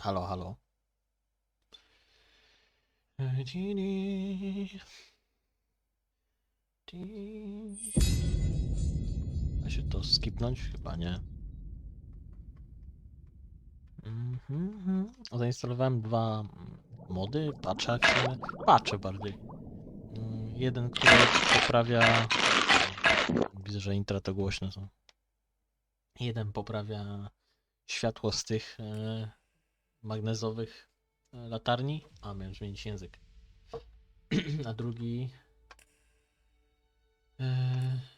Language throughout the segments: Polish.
Halo, halo. Da się to skipnąć? Chyba nie. Zainstalowałem dwa mody, patche jak w sumie. Patche bardziej. Jeden, który poprawia... Widzę, że intra to głośne są. Jeden poprawia światło z tych magnezowych latarni. A, miałem zmienić język. A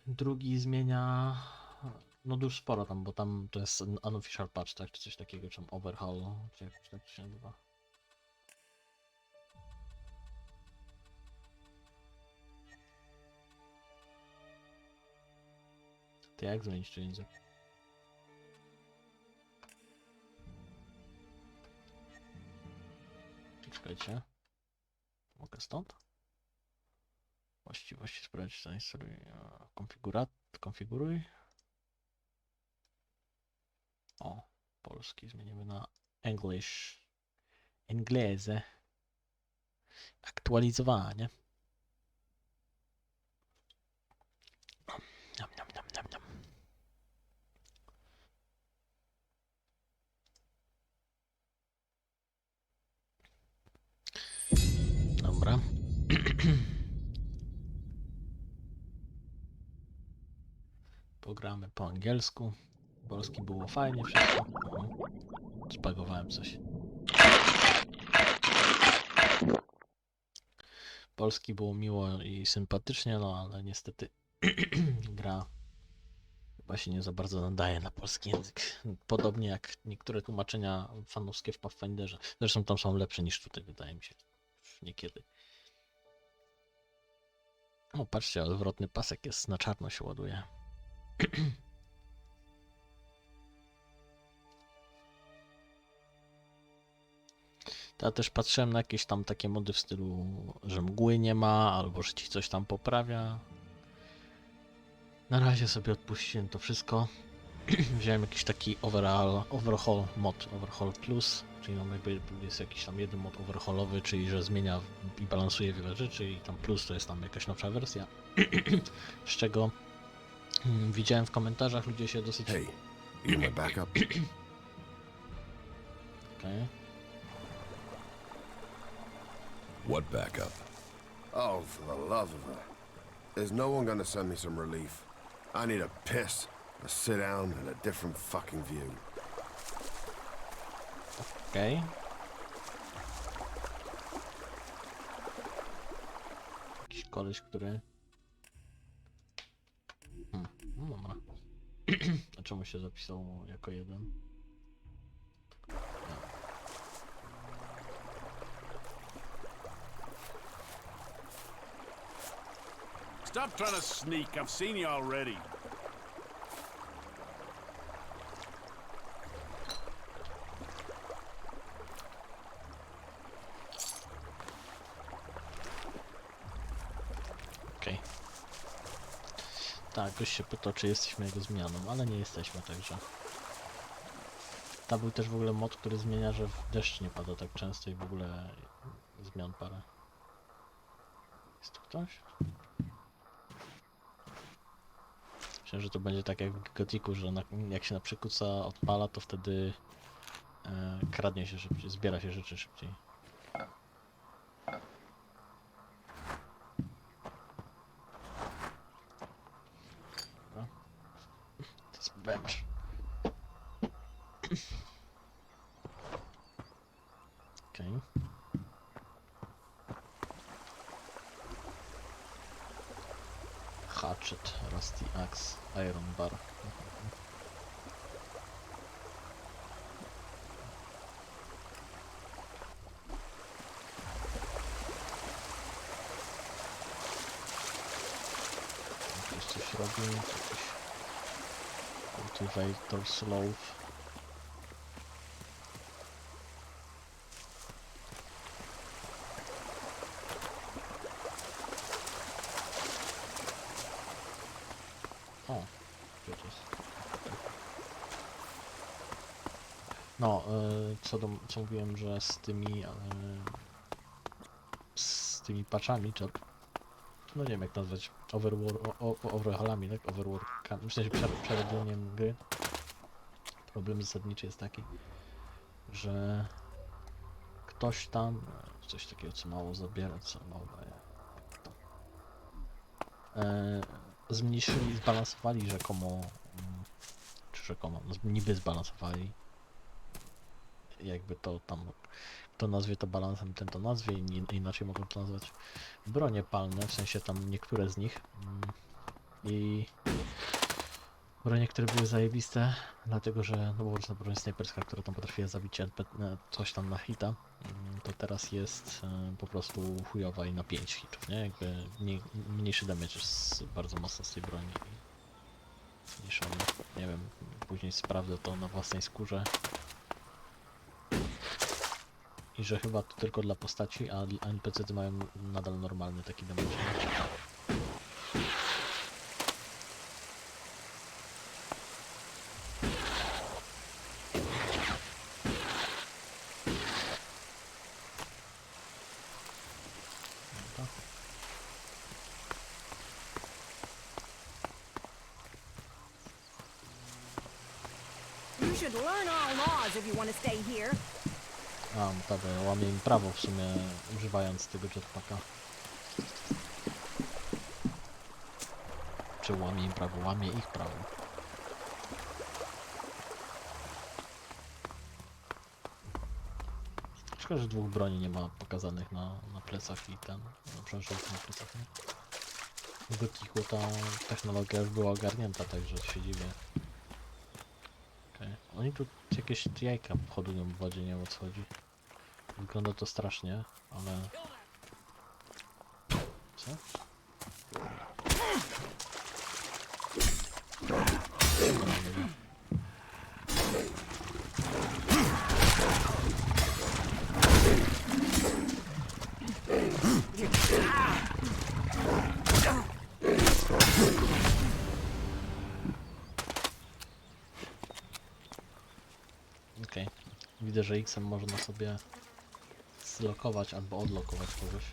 drugi zmienia, no dość sporo tam, bo tam to jest unofficial patch, tak, czy coś takiego, czy tam overhaul, czy jakoś tak się nazywa. To jak zmienić tu język? Czekajcie. Mogę stąd? Właściwości sprawdzić, zainstaluj, konfiguruj. O, polski zmienimy na English. Inglese. Aktualizowanie. Niam, niam, niam, niam, niam. Dobra. Pogramy po angielsku. Polski było fajnie wszystko. Spagowałem coś. Polski było miło i sympatycznie, no ale niestety gra chyba się nie za bardzo nadaje na polski język. Podobnie jak niektóre tłumaczenia fanowskie w Pathfinderze. Zresztą tam są lepsze niż tutaj, wydaje mi się. Niekiedy. O, patrzcie, odwrotny pasek jest, na czarno się ładuje. Ja też patrzyłem na jakieś tam takie mody w stylu, że mgły nie ma, albo że ci coś tam poprawia. Na razie sobie odpuściłem to wszystko. Wziąłem jakiś taki overhaul mod, overhaul plus, czyli no jakby jest jakiś tam jeden mod overhaulowy, czyli że zmienia i balansuje wiele rzeczy i tam plus to jest tam jakaś nowsza wersja. Z czego widziałem w komentarzach, ludzie się dosyć... Hey, you my backup? Okay. What backup? Oh, for the love of her. There's no one gonna send me some relief. I need a piss, a sit down, and a different fucking view. Okej. Jakiś koleś, który... No dobra. A czemu się zapisał jako jeden? Stop trying to sneak. I've seen you already. Okej. Tak, gość się pytał, czy jesteśmy jego zmianą, ale nie jesteśmy, także... Tam był też w ogóle mod, który zmienia, że deszcz nie pada tak często i w ogóle zmian parę. Jest tu ktoś? Myślę, że to będzie tak jak w Gothicu, że jak się na przykuca odpala, to wtedy kradnie się szybciej, zbiera się rzeczy szybciej. Dobra. To jest węż. Okej. Hatchet, Rusty Axe, Iron Bar. Ktoś coś robi, jakiś Cultivator Slow. O, gdzie to jest? No, co mówiłem, że z tymi patchami, czy no nie wiem jak nazwać, overhaulami, tak? Overworkami, w sensie przerobieniem gry. Problem zasadniczy jest taki, że ktoś tam, coś takiego co mało zabiera, co mało daje, zmniejszyli, zbalansowali rzekomo, czy rzekomo, niby zbalansowali, jakby to tam, kto nazwie to balansem, ten to nazwie, inaczej mogą to nazwać, bronie palne, w sensie tam niektóre z nich i bronie, które były zajebiste, dlatego że no po prostu broń snajperska, która tam potrafiła zabić coś tam na hita, to teraz jest po prostu chujowa i na 5 hitów, nie? Jakby mniejszy damage jest bardzo mocno z tej broni i zmniejszony. Nie wiem, później sprawdzę to na własnej skórze. I że chyba to tylko dla postaci, a NPC-ty mają nadal normalny taki damage. You should learn our laws if you want to stay here. A, dobra, ja łamię im prawo w sumie, używając tego jetpacka. Czy łamię im prawo? Łamię ich prawo. Szkoda, że dwóch broni nie ma pokazanych na plecach i ten, na przeszłość na plecach, nie? W Gotiku ta technologia już była ogarnięta, także się dziwię. Okay. Oni tu jakieś jajka hodują w wodzie, nie wiem o co chodzi. Wygląda to strasznie, ale... Co? Okej. Widzę, że X-em można sobie zlokować albo odlokować kogoś.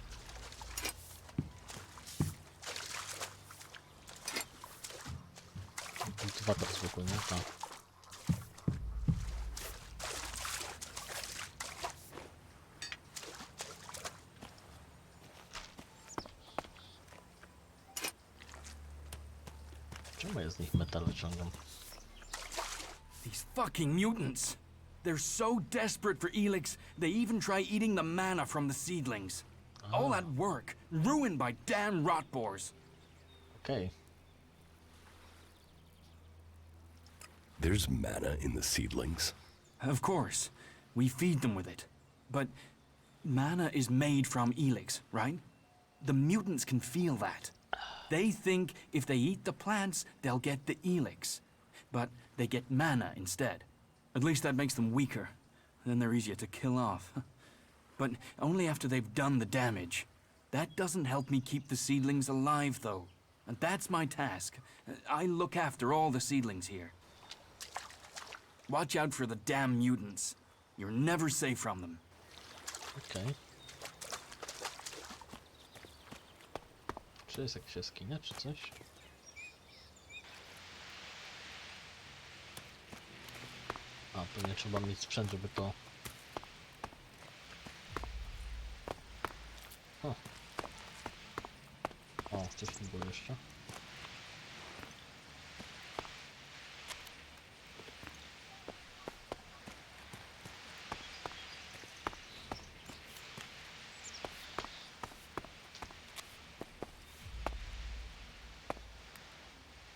Kultywator zwykły, nie? Tak. Czemu ja z nich metal wyciągam? These fucking mutants. They're so desperate for Elex, they even try eating the mana from the seedlings. All that work, ruined by damn rotboars. Okej. There's mana in the seedlings. Of course, we feed them with it. But mana is made from Elex, right? The mutants can feel that. They think if they eat the plants, they'll get the Elex. But they get mana instead. At least that makes them weaker. Then they're easier to kill off. But only after they've done the damage. That doesn't help me keep the seedlings alive, though. And that's my task. I look after all the seedlings here. Watch out for the damn mutants. You're never safe from them. Okej. Czy jest jakaś jaskinia, czy coś? A, pewnie trzeba mieć sprzęt, żeby to... O, coś tu było jeszcze.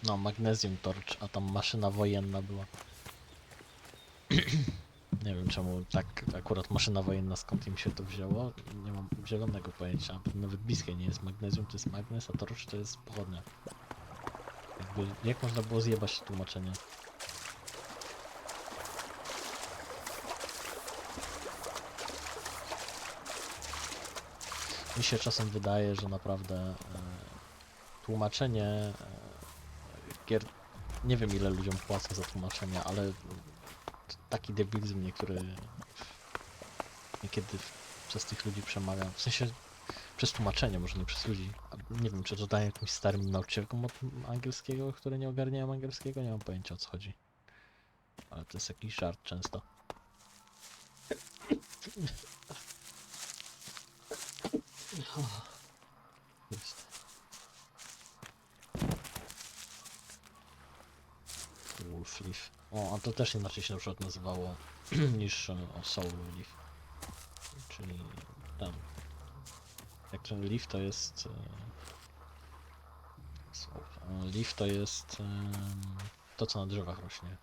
No, magnesium torch, a tam maszyna wojenna była. Nie wiem czemu tak akurat maszyna wojenna, skąd im się to wzięło. Nie mam zielonego pojęcia. Nawet bliskie nie jest magnesium, to jest magnes, a torch to jest pochodnia. Jakby, jak można było zjebać to tłumaczenie? Mi się czasem wydaje, że naprawdę tłumaczenie gier, nie wiem ile ludziom płacą za tłumaczenia, ale taki debilizm niekiedy przez tych ludzi przemawia. W sensie przez tłumaczenie, może nie przez ludzi. Nie wiem, czy to daje jakimś starym nauczycielkom od angielskiego, które nie ogarniają angielskiego, nie mam pojęcia, o co chodzi. Ale to jest jakiś żart często. Jest. Wolf Leaf. O, a to też inaczej się na przykład nazywało niż Soul Leaf. Czyli ten. Jak ten leaf to jest... leaf to jest to, co na drzewach rośnie.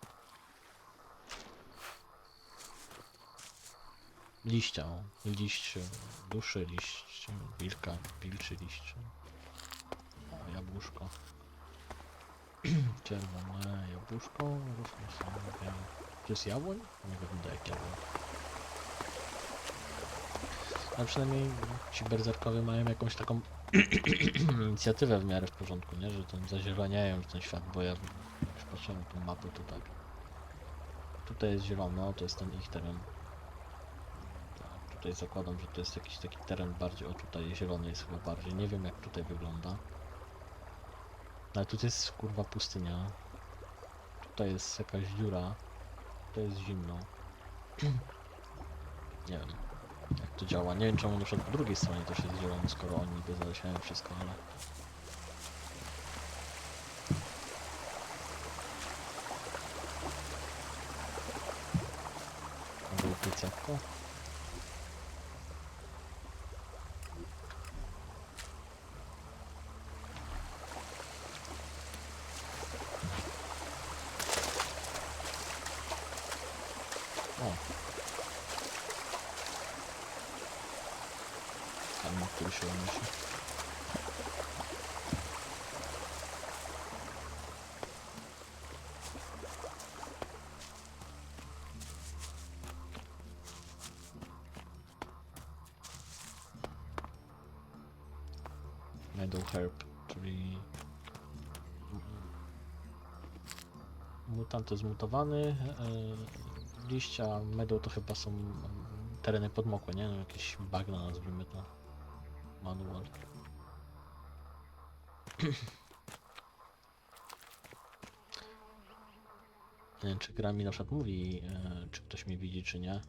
Liścia, o. Liść duszy, liść wilka, wilczy liść. O, jabłuszko. Czerwone jabłuszko, różne są białe. To jest jabłoń? Nie wygląda jak jabłoń. Ale przynajmniej ci berserkowie mają jakąś taką inicjatywę w miarę w porządku, nie? Że tam zazieleniają ten świat, bo ja już patrzyłem na tą mapę tutaj. Tutaj jest zielono, to jest ten ich teren. Tak, tutaj zakładam, że to jest jakiś taki teren bardziej, o tutaj zielony jest chyba bardziej, nie wiem jak tutaj wygląda. Ale tutaj jest kurwa pustynia. Tutaj jest jakaś dziura. To jest zimno. Nie wiem jak to działa. Nie wiem czemu na przykład po drugiej stronie też jest zielony, skoro oni niby zalesiają wszystko, ale... Mogę ukryć jabłko? O! Kamień, który się unosi. Meadow herb, czyli mutant jest zmutowany, liścia meadow to chyba są tereny podmokłe, nie? No, jakieś bagna nazwijmy to. Manual. Nie wiem, czy gra mi na przykład mówi, czy ktoś mnie widzi, czy nie.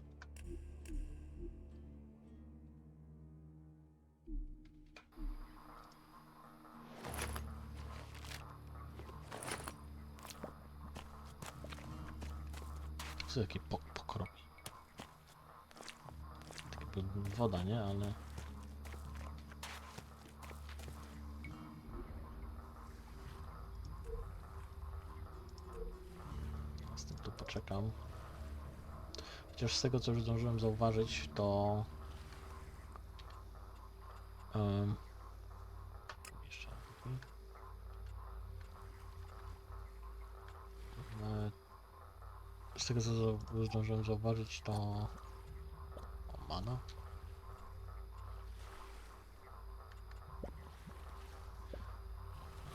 Co takie pokroki? Tak jakby woda, nie? Ale... Z tym tu poczekam. Chociaż z tego, co już zdążyłem zauważyć, to... jeszcze taki. Z tego, co zdążyłem zauważyć, to... O, mana?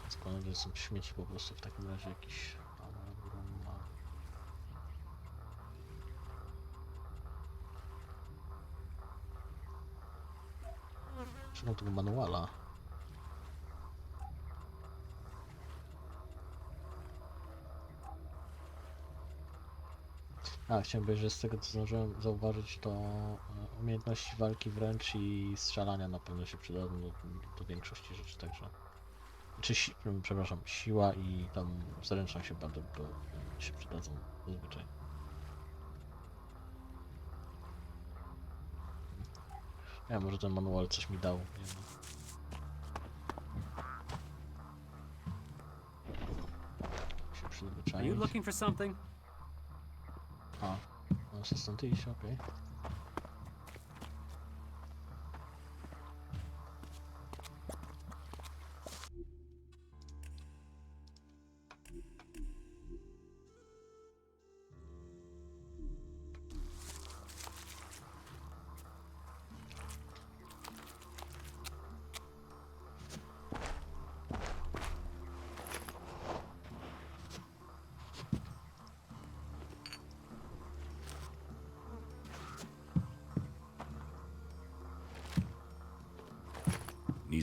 Skąd są śmieci po prostu w takim razie jakiś... Szukam tego manuala. A, chciałem powiedzieć, że z tego co zdążyłem zauważyć, to umiejętności walki wręcz i strzelania na pewno się przydadzą do większości rzeczy, także... przepraszam, siła i tam zręczność się będą, się przydadzą zazwyczaj. Ja może ten manual coś mi dał, nie wiem. Się Are you przyzwyczaić. looking for something? A, muszę stąd iść, okej.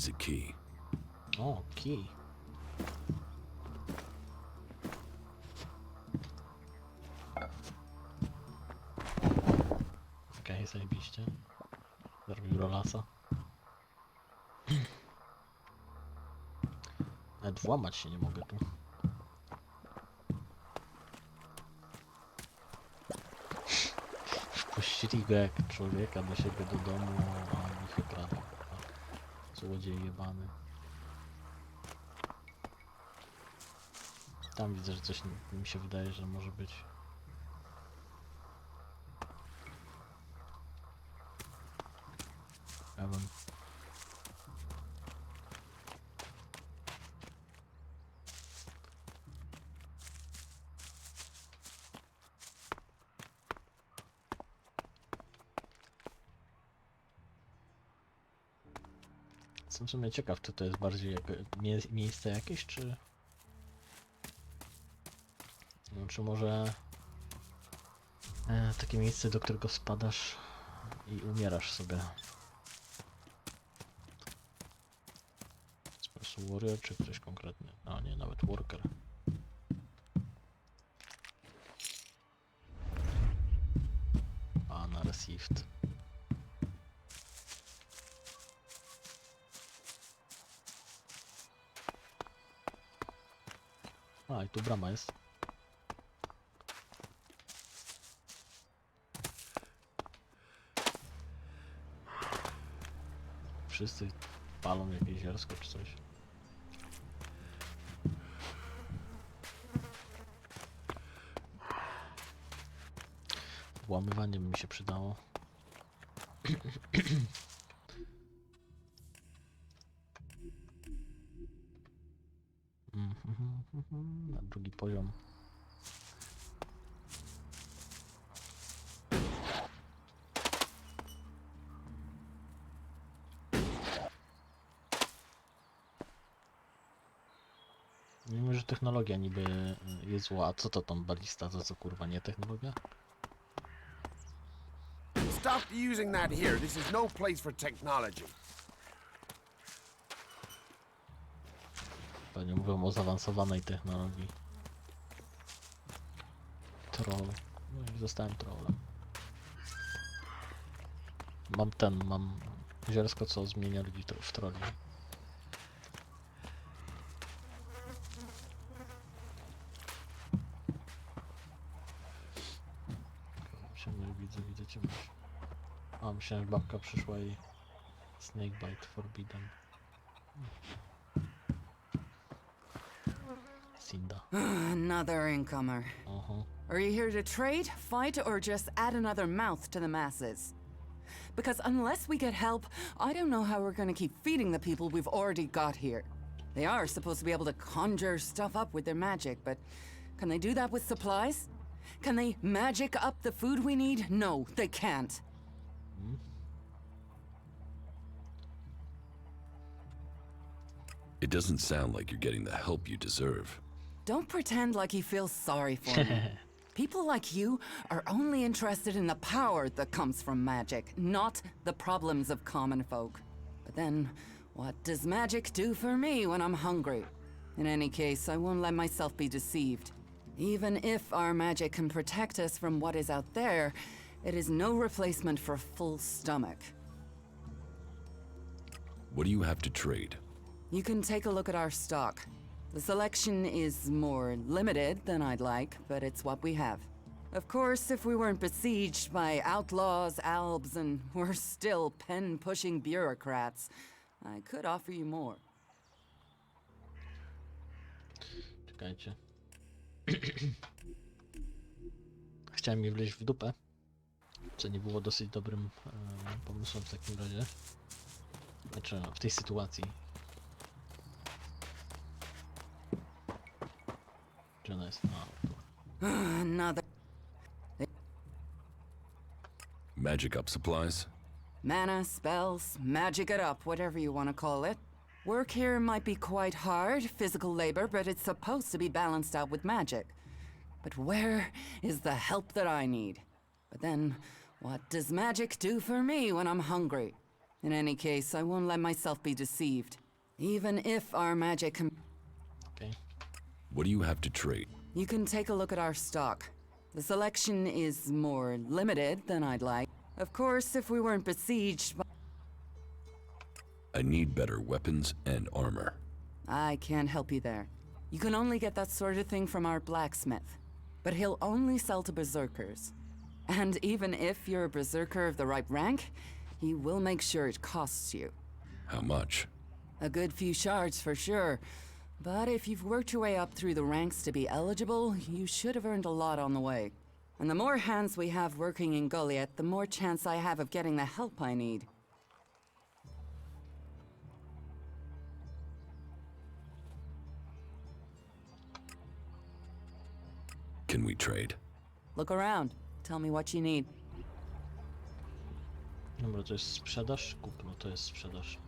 He's a key. O, kij. Okej, zajebiście. Zrobił rolasa. Nawet włamać się nie mogę tu. Wpuścili go jak człowieka do siebie do domu, a on ich okradł. Złodziej jebany. Tam widzę, że coś mi się wydaje, że może być. Ja bym... Jestem w sumie ciekaw, czy to jest bardziej miejsce jakieś, czy... No, czy może... takie miejsce, do którego spadasz i umierasz sobie. Special Warrior, czy ktoś konkretny? A nie, nawet Worker. A, na Received. A, i tu brama jest. Wszyscy palą jakieś zielsko czy coś. Włamywanie by mi się przydało. Na drugi poziom. Mimo, że technologia niby jest zła, a co to tam balista, to co kurwa nie technologia? Stop using that here. This is no place for technology. Pewnie mówią o zaawansowanej technologii. Troll. No i zostałem trollem. Mam zielsko, co zmienia ludzi w trolli. Widzę cię już. A, myślałem, że babka przyszła i... Snakebite forbidden. Cinda. Another incomer. Are you here to trade, fight, or just add another mouth to the masses? Because unless we get help, I don't know how we're gonna keep feeding the people we've already got here. They are supposed to be able to conjure stuff up with their magic, but can they do that with supplies? Can they magic up the food we need? No, they can't. It doesn't sound like you're getting the help you deserve. Don't pretend like you feel sorry for me. People like you are only interested in the power that comes from magic, not the problems of common folk. But then, what does magic do for me when I'm hungry? In any case, I won't let myself be deceived. Even if our magic can protect us from what is out there, it is no replacement for a full stomach. What do you have to trade? You can take a look at our stock. The selection is more limited than I'd like, but it's what we have. Of course, if we weren't besieged by outlaws, albs, and we're still pen-pushing bureaucrats, I could offer you more. Czekajcie. Chciałem mi wleźć w dupę, co nie było dosyć dobrym pomysłem w takim razie. Znaczy, w tej sytuacji. Gdzie ona jest? A, tu. Another Magic up supplies? mana, spells, magic it up, whatever you want to call it. Work here might be quite hard, physical labor, but it's supposed to be balanced out with magic. But where is the help that I need? But then, what does magic do for me when I'm hungry? In any case, I won't let myself be deceived. Even if our magic Okej. What do you have to trade? You can take a look at our stock. The selection is more limited than I'd like. Of course, if we weren't besieged by... I need better weapons and armor. I can't help you there. You can only get that sort of thing from our blacksmith. But he'll only sell to berserkers. And even if you're a berserker of the right rank, he will make sure it costs you. How much? A good few shards for sure. But if you've worked your way up through the ranks to be eligible, you should have earned a lot on the way. And the more hands we have working in Goliath, the more chance I have of getting the help I need. Can we trade? Look around. Tell me what you need. Dobra, to jest sprzedaż? Kupno, to jest sprzedaż.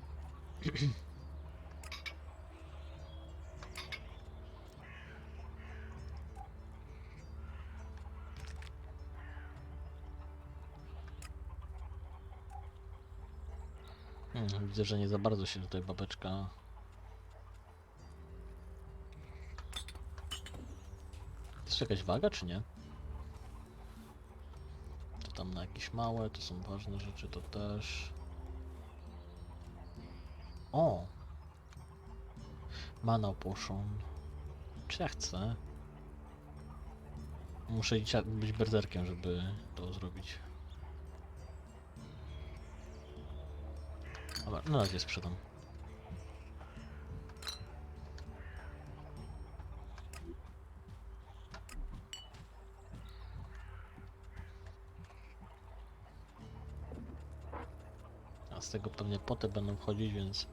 Widzę, że nie za bardzo się tutaj babeczka... To jest jakaś waga, czy nie? To tam na jakieś małe, to są ważne rzeczy, to też... O! Mana potion. Czy ja chcę? Muszę być berserkiem, żeby to zrobić. Dobra, na razie sprzedam. A z tego pewnie poty będą wchodzić, więc...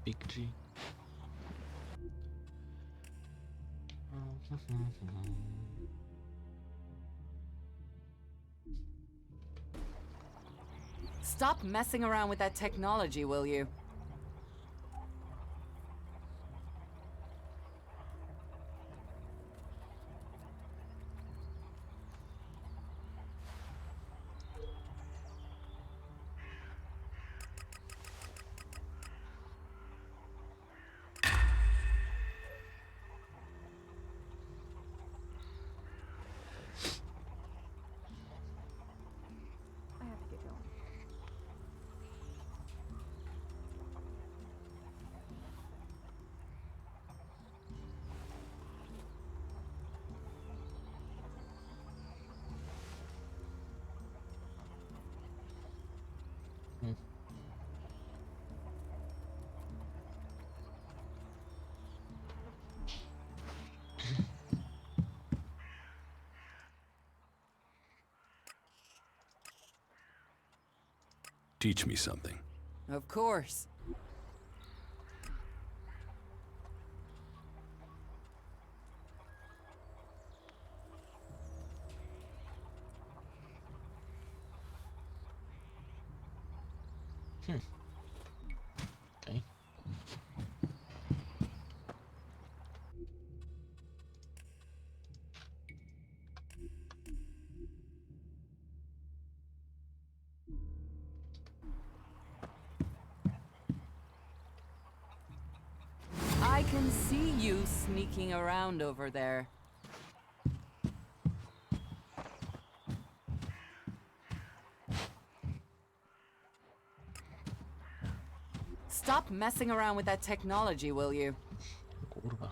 Big G. Stop messing around with that technology, will you? I have to get going. Teach me something. Of course. Okay. can see you sneaking around over there. Stop messing around with that technology, will you? Kurwa.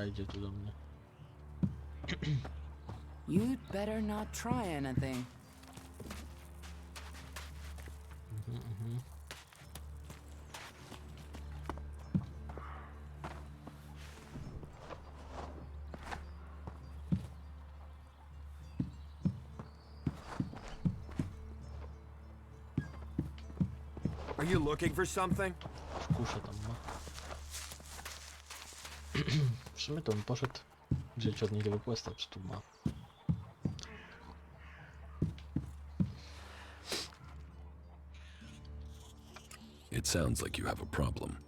Idzie tu do mnie. You'd better not try anything. Are you looking for something? Kuszę tam ma. W sumie to on poszedł wziąć od niej tego questa, czy tu ma. It sounds like you have a problem.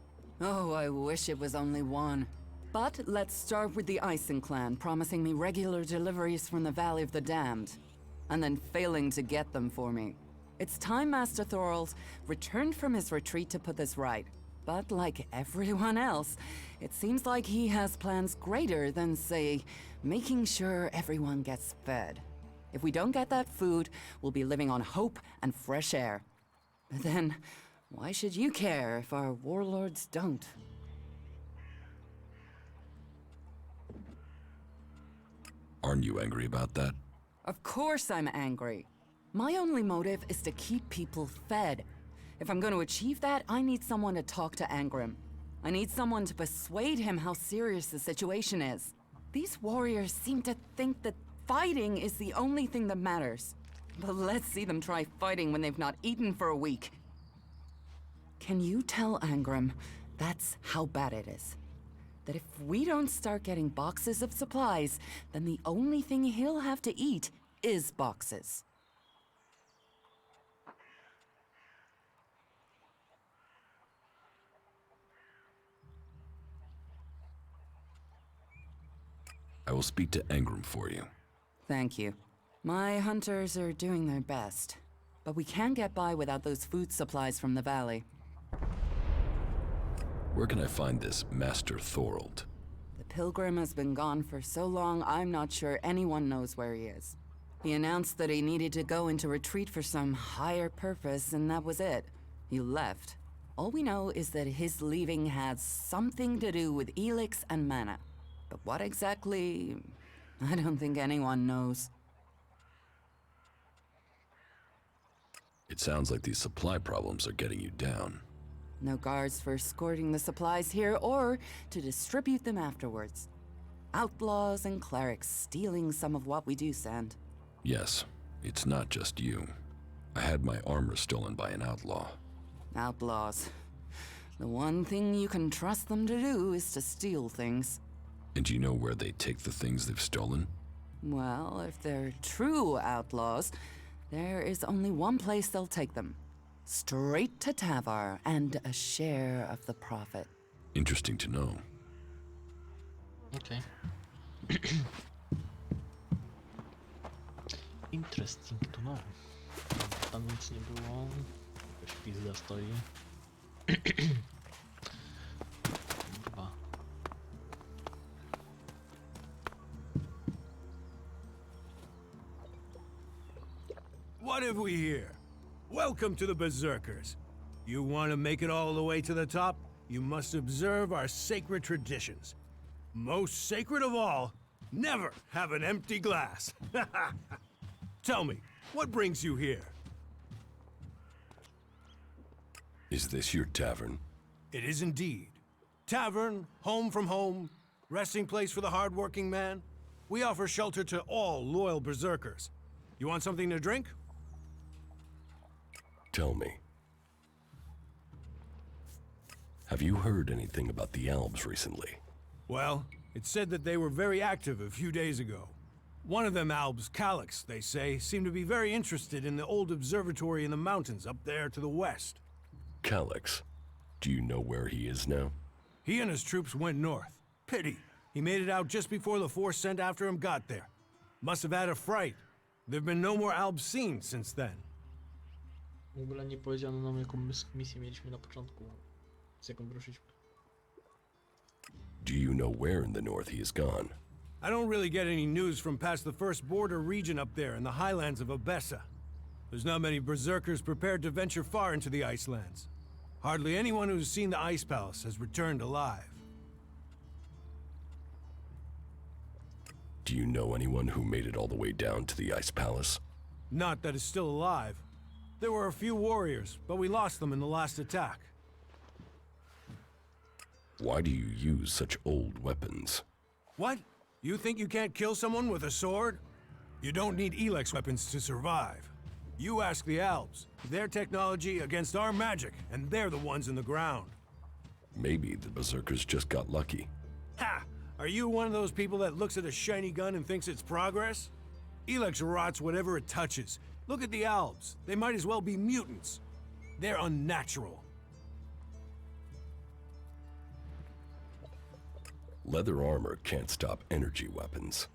Oh, I wish it was only one. But let's start with the Ison clan promising me regular deliveries from the Valley of the Damned, and then failing to get them for me. It's time Master Thorald returned from his retreat to put this right. But like everyone else, it seems like he has plans greater than, say, making sure everyone gets fed. If we don't get that food, we'll be living on hope and fresh air. But then, why should you care if our warlords don't? Aren't you angry about that? Of course I'm angry. My only motive is to keep people fed. If I'm going to achieve that, I need someone to talk to Angrim. I need someone to persuade him how serious the situation is. These warriors seem to think that fighting is the only thing that matters. But let's see them try fighting when they've not eaten for a week. Can you tell Angrim that's how bad it is? That if we don't start getting boxes of supplies, then the only thing he'll have to eat is boxes. I will speak to Angrim for you. Thank you. My hunters are doing their best, but we can't get by without those food supplies from the valley. Where can I find this Master Thorald? The pilgrim has been gone for so long, I'm not sure anyone knows where he is. He announced that he needed to go into retreat for some higher purpose, and that was it. He left. All we know is that his leaving had something to do with Elex and mana. But what exactly, I don't think anyone knows. It sounds like these supply problems are getting you down. No guards for escorting the supplies here or to distribute them afterwards. Outlaws and clerics stealing some of what we do send. Yes, it's not just you. I had my armor stolen by an outlaw. Outlaws. The one thing you can trust them to do is to steal things. And you know where they take the things they've stolen? Well, if they're true outlaws, there is only one place they'll take them. Straight to Tavar and a share of the profit. Interesting to know. Okej. Interesting to know. Tam nic nie było. Jakaś pizda stoi. Kurwa. What have we here? Welcome to the Berserkers. You want to make it all the way to the top? You must observe our sacred traditions. Most sacred of all, never have an empty glass. Tell me, what brings you here? Is this your tavern? It is indeed. Tavern, home from home, resting place for the hard-working man. We offer shelter to all loyal Berserkers. You want something to drink? Tell me, Have you heard anything about the elves recently? Well, it's said that they were very active a few days ago. One of them Albs, Elex, they say, seemed to be very interested in the old observatory in the mountains up there to the west. Elex. Do you know where he is now? He and his troops went north. Pity. He made it out just before the force sent after him got there. Must have had a fright. There've been no more Albs seen since then. W ogóle nie powiedziano nam, jaką misję mieliśmy na początku. Z jaką wyruszyliśmy. Do you know where in the north he has gone? I don't really get any news from past the first border region up there in the highlands of Abessa. There's not many berserkers prepared to venture far into the Icelands. Hardly anyone who's seen the Ice Palace has returned alive. Do you know anyone who made it all the way down to the Ice Palace? Not that is still alive. There were a few warriors, but we lost them in the last attack. Why do you use such old weapons? What? You think you can't kill someone with a sword? You don't need Elex weapons to survive. You ask the Alps. Their technology against our magic, and they're the ones in the ground. Maybe the berserkers just got lucky. Ha! Are you one of those people that looks at a shiny gun and thinks it's progress? Elex rots whatever it touches. Look at the Alps. They might as well be mutants. They're unnatural. Leather armor can't stop energy weapons.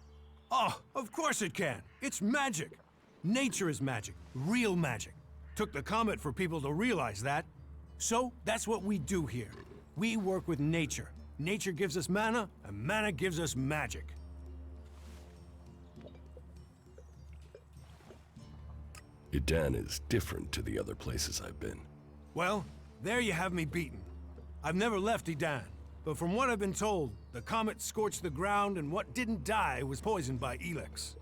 Oh, of course it can. It's magic. Nature is magic. Real magic. Took the comet for people to realize that. So, that's what we do here. We work with nature. Nature gives us mana, and mana gives us magic. Idan is different to the other places I've been. Well, there you have me beaten. I've never left Idan, but from what I've been told, the comet scorched the ground and what didn't die was poisoned by Elex.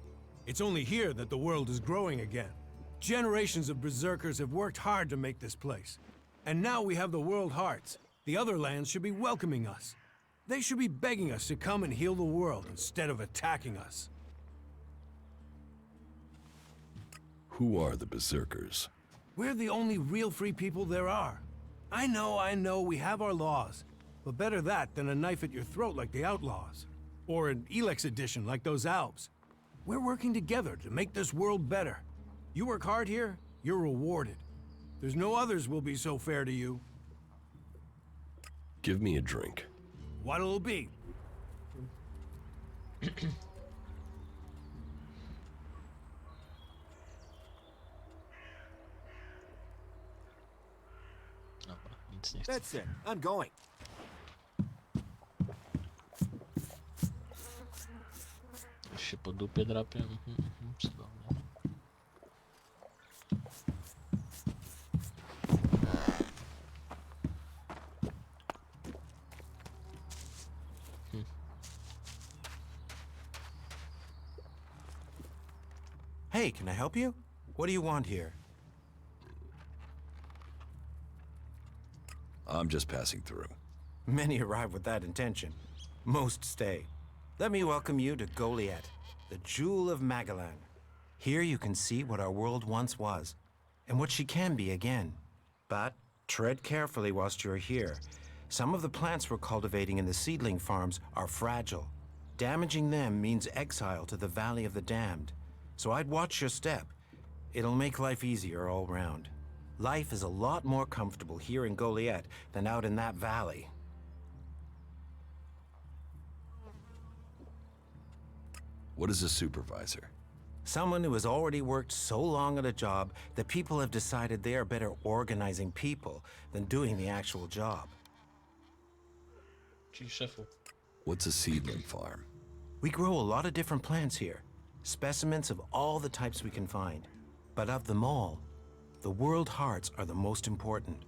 It's only here that the world is growing again. Generations of berserkers have worked hard to make this place. And now we have the World Hearts. The other lands should be welcoming us. They should be begging us to come and heal the world instead of attacking us. Who are the berserkers? We're the only real free people there are. I know, we have our laws. But better that than a knife at your throat like the outlaws. Or an Elex edition like those Alps. We're working together to make this world better. You work hard here, you're rewarded. There's no others will be so fair to you. Give me a drink. What'll it be? Dobra, nic nie chcę. That's it. I'm going. Już się po dupie drapię. Cudownie. Hey, can I help you? What do you want here? I'm just passing through. Many arrive with that intention. Most stay. Let me welcome you to Goliath, the jewel of Magellan. Here you can see what our world once was, and what she can be again. But tread carefully whilst you're here. Some of the plants we're cultivating in the seedling farms are fragile. Damaging them means exile to the Valley of the Damned. So I'd watch your step. It'll make life easier all round. Life is a lot more comfortable here in Goliath than out in that valley. What is a supervisor? Someone who has already worked so long at a job that people have decided they are better organizing people than doing the actual job. Czyli szefu. What's a seedling farm? We grow a lot of different plants here, specimens of all the types we can find. But of them all, the World Hearts are the most important.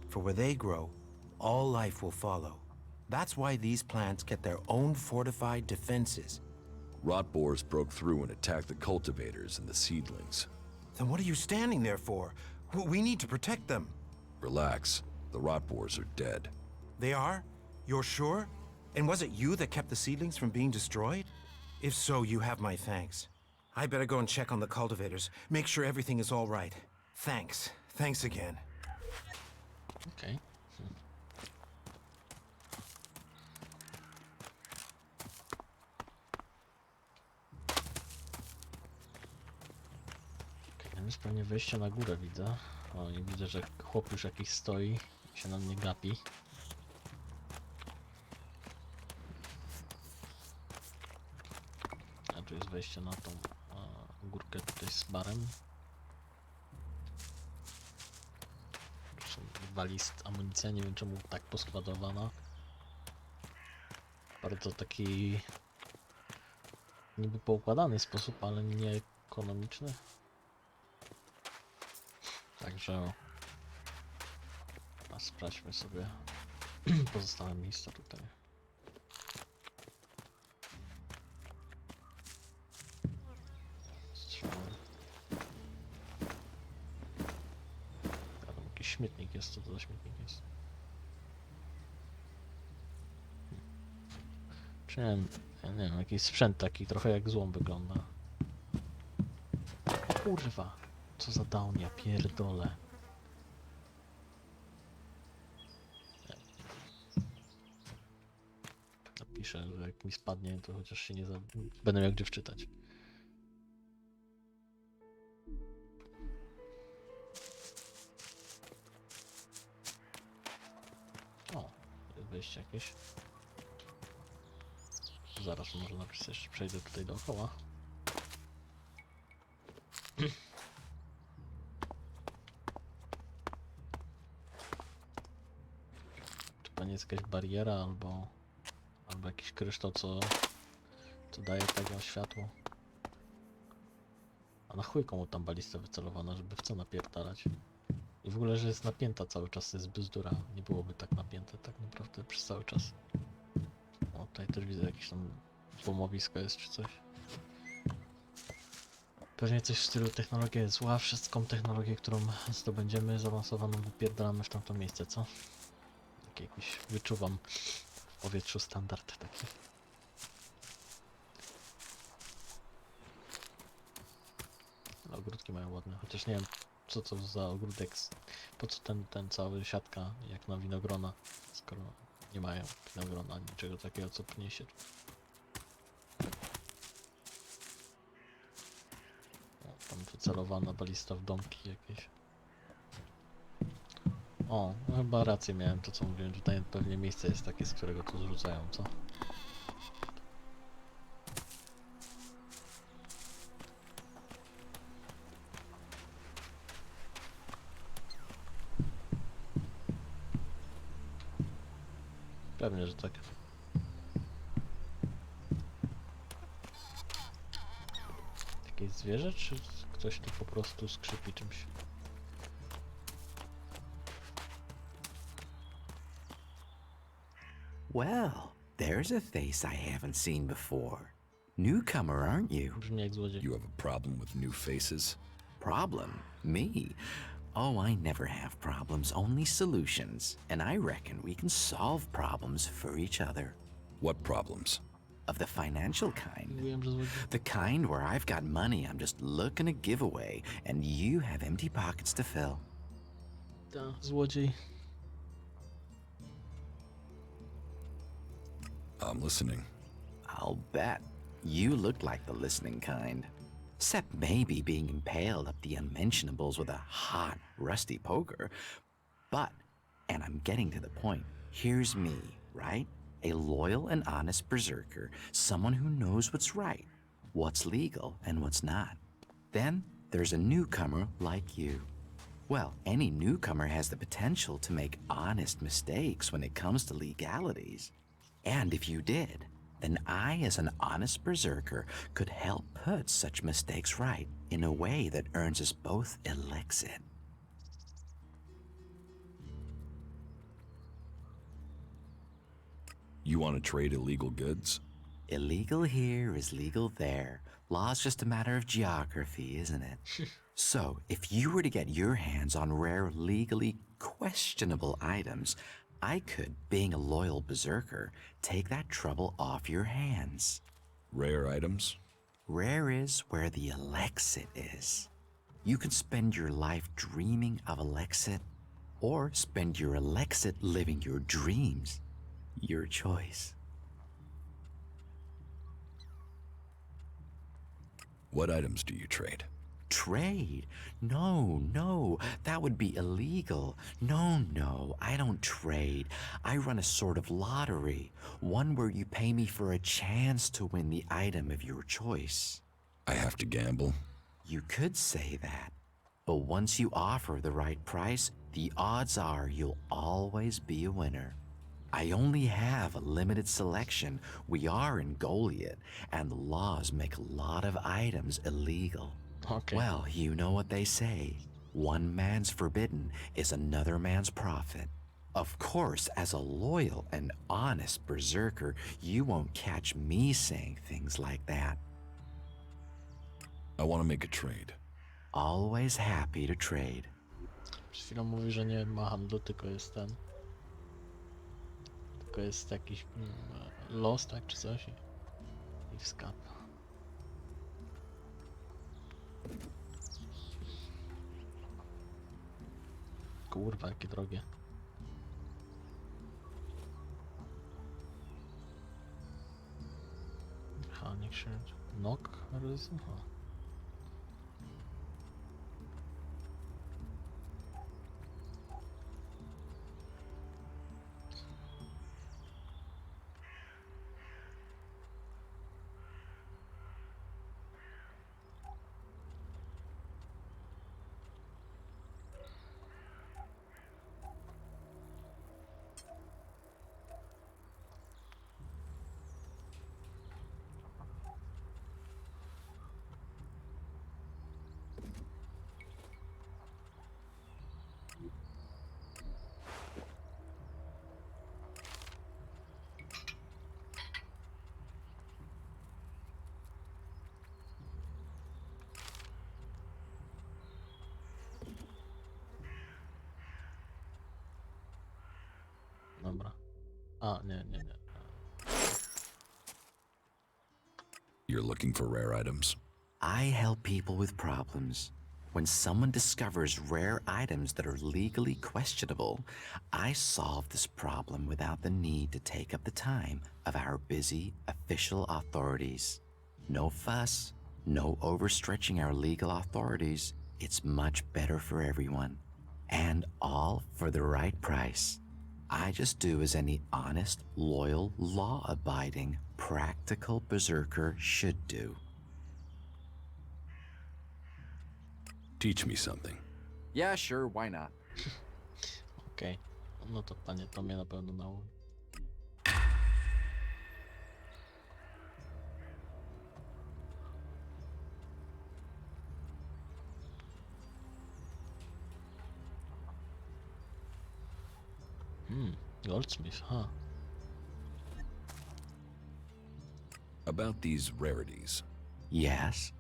For where they grow, all life will follow. That's why these plants get their own fortified defenses. Rot boars broke through and attacked the cultivators and the seedlings. Then what are you standing there for? We need to protect them. Relax. The rot boars are dead. They are? You're sure? And was it you that kept the seedlings from being destroyed? If so, you have my thanks. I better go and check on the cultivators, make sure everything is all right. Thanks. Thanks again. Okej. Tam jest pewnie wejście na górę, widzę. O, i widzę, że chłop już jakiś stoi i się na mnie gapi. A tu jest wejście na tą górkę tutaj z barem. Tu są waliz amunicja, nie wiem czemu tak poskładowana. Bardzo taki niby poukładany sposób, ale nie ekonomiczny. Także sprawdźmy sobie pozostałe miejsca tutaj. Strzelam. Tam jakiś śmietnik jest, co to za śmietnik jest? Czy nie wiem, ja nie wiem, jakiś sprzęt taki trochę jak złom wygląda. Kurwa, co za down, ja pierdolę. Napiszę, że jak mi spadnie, to chociaż się nie będę miał gdzie wczytać. O, jest wejście jakieś. Zaraz może napisać, jeszcze przejdę tutaj dookoła. Tu pewnie jest jakaś bariera albo jakiś kryształ, co daje tego światło. A na chuj komu tam balista wycelowana, żeby w co napierdalać. I w ogóle, że jest napięta cały czas, to jest bzdura. Nie byłoby tak napięte tak naprawdę przez cały czas. O, tutaj też widzę jakieś tam złomowisko jest czy coś. Pewnie coś w stylu technologia jest zła, wszystką technologię, którą zdobędziemy zaawansowaną, wypierdalamy w tamto miejsce, co? Tak jakiś wyczuwam w powietrzu standard taki. Ale ogródki mają ładne, chociaż nie wiem co to za ogródek, po co ten cały siatka jak na winogrona, skoro nie mają winogrona, niczego takiego co przyniesie tu. Tam wycelowana balista w domki jakieś. O, no chyba rację miałem to co mówiłem, tutaj pewnie miejsce jest takie, z którego to zrzucają, co? Pewnie, że tak. Jakieś zwierzę, czy ktoś tu po prostu skrzypi czymś? Well, there's a face I haven't seen before. Newcomer, aren't you? Brzmi jak złodziej. You have a problem with new faces? Problem? Me? Oh, I never have problems, only solutions. And I reckon we can solve problems for each other. What problems? Of the financial kind. Mówiłem, że złodziej. The kind where I've got money I'm just looking to give away, and you have empty pockets to fill. Ta, złodziej. I'm listening. I'll bet. You look like the listening kind. Except maybe being impaled up the unmentionables with a hot, rusty poker. But, and I'm getting to the point, here's me, right? A loyal and honest berserker, someone who knows what's right, what's legal and what's not. Then there's a newcomer like you. Well, any newcomer has the potential to make honest mistakes when it comes to legalities. And if you did, then I, as an honest berserker, could help put such mistakes right in a way that earns us both Elexit. You want to trade illegal goods? Illegal here is legal there. Law's just a matter of geography, isn't it? So, if you were to get your hands on rare, legally questionable items, I could, being a loyal berserker, take that trouble off your hands. Rare items? Rare is where the Elexit is. You can spend your life dreaming of Elexit, or spend your Elexit living your dreams. Your choice. What items do you trade? Trade? No, no, that would be illegal. No, no, I don't trade. I run a sort of lottery, one where you pay me for a chance to win the item of your choice. I have to gamble? You could say that, but once you offer the right price, the odds are you'll always be a winner. I only have a limited selection. We are in Goliath, and the laws make a lot of items illegal. Okay. Well, you know what they say. One man's forbidden is another man's profit. Of course, as a loyal and honest berserker, you won't catch me saying things like that. I want to make a trade. Always happy to trade. Przed chwilą mówi, że nie ma handlu, tylko jest ten. Tylko jest jakiś los, tak, czy coś. I wskap. Kurwa, jakie drogie. Mechanic shirt. Knock arisen? Huh. Dobra. A, nie. You're looking for rare items? I help people with problems. When someone discovers rare items that are legally questionable, I solve this problem without the need to take up the time of our busy official authorities. No fuss, no overstretching our legal authorities. It's much better for everyone. And all for the right price. I just do as any honest, loyal, law-abiding, practical berserker should do. Teach me something. Yeah, sure, why not? Okej. No to panie, to mnie na pewno nauczy. Goldsmith, huh? About these rarities. Yes?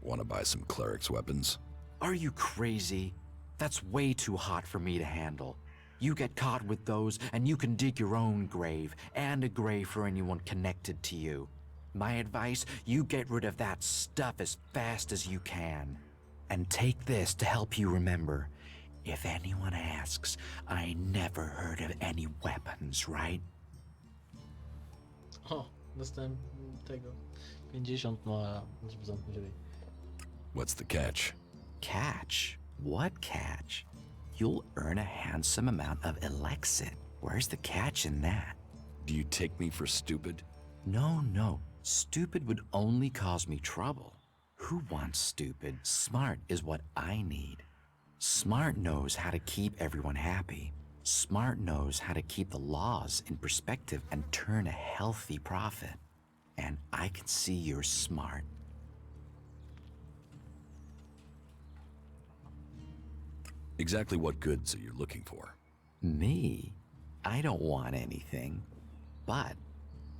Want to buy some cleric's weapons? Are you crazy? That's way too hot for me to handle. You get caught with those, and you can dig your own grave, and a grave for anyone connected to you. My advice, you get rid of that stuff as fast as you can. And take this to help you remember. If anyone asks, I never heard of any weapons, right? O, dostałem tego. 50 ma, żeby zamknąć ryj. What's the catch? Catch? What catch? You'll earn a handsome amount of Elexit. Where's the catch in that? Do you take me for stupid? No. Stupid would only cause me trouble. Who wants stupid? Smart is what I need. Smart knows how to keep everyone happy. Smart knows how to keep the laws in perspective and turn a healthy profit. And I can see you're smart. Exactly what goods are you looking for? Me? I don't want anything. But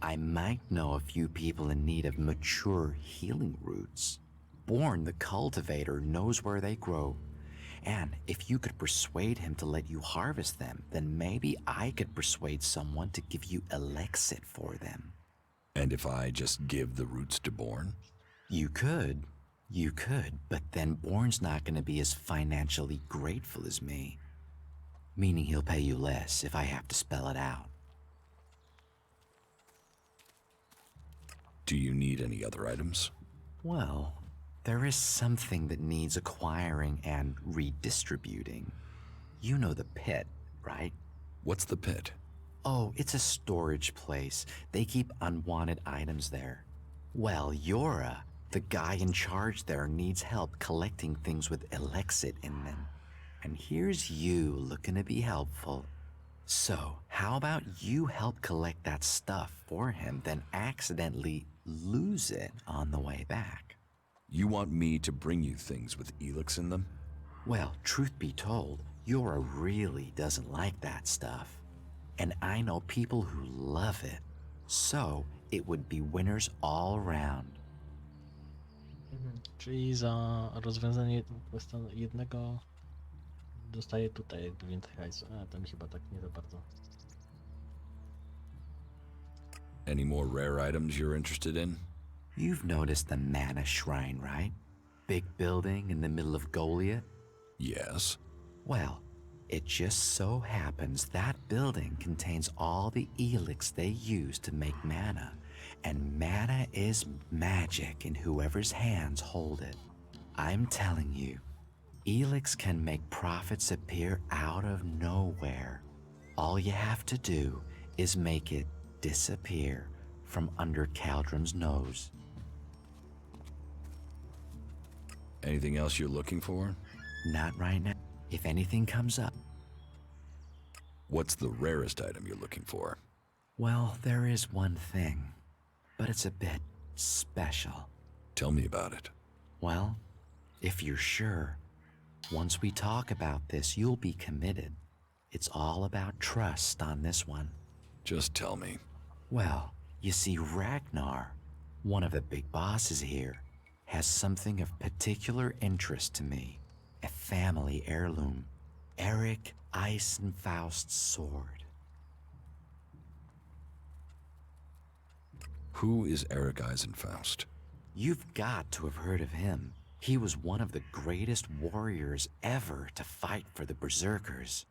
I might know a few people in need of mature healing roots. Born the cultivator knows where they grow. And if you could persuade him to let you harvest them, then maybe I could persuade someone to give you Elexit for them. And if I just give the roots to Born? You could, but then Born's not going to be as financially grateful as me. Meaning he'll pay you less if I have to spell it out. Do you need any other items? Well, there is something that needs acquiring and redistributing. You know the pit, right? What's the pit? Oh, it's a storage place. They keep unwanted items there. Well, Yora, the guy in charge there, needs help collecting things with Elexit in them. And here's you looking to be helpful. So, how about you help collect that stuff for him, then accidentally lose it on the way back? You want me to bring you things with Elex in them? Well, truth be told, Yora really doesn't like that stuff. And I know people who love it. So, it would be winners all around. Czyli za rozwiązanie questa jednego dostaję tutaj jakby więcej hajsu. A tam chyba tak nie za bardzo. Any more rare items you're interested in? You've noticed the Mana Shrine, right? Big building in the middle of Goliath? Yes. Well, it just so happens that building contains all the Elex they use to make mana. And mana is magic in whoever's hands hold it. I'm telling you, Elex can make profits appear out of nowhere. All you have to do is make it disappear from under Caldrum's nose. Anything else you're looking for? Not right now. If anything comes up, What's the rarest item you're looking for? well, there is one thing, but it's a bit special. Tell me about it. Well, if you're sure, once we talk about this, you'll be committed. It's all about trust on this one. Just tell me. Well, you see, Ragnar, one of the big bosses here, has something of particular interest to me. A family heirloom. Eric Eisenfaust's sword. Who is Eric Eisenfaust? You've got to have heard of him. He was one of the greatest warriors ever to fight for the Berserkers.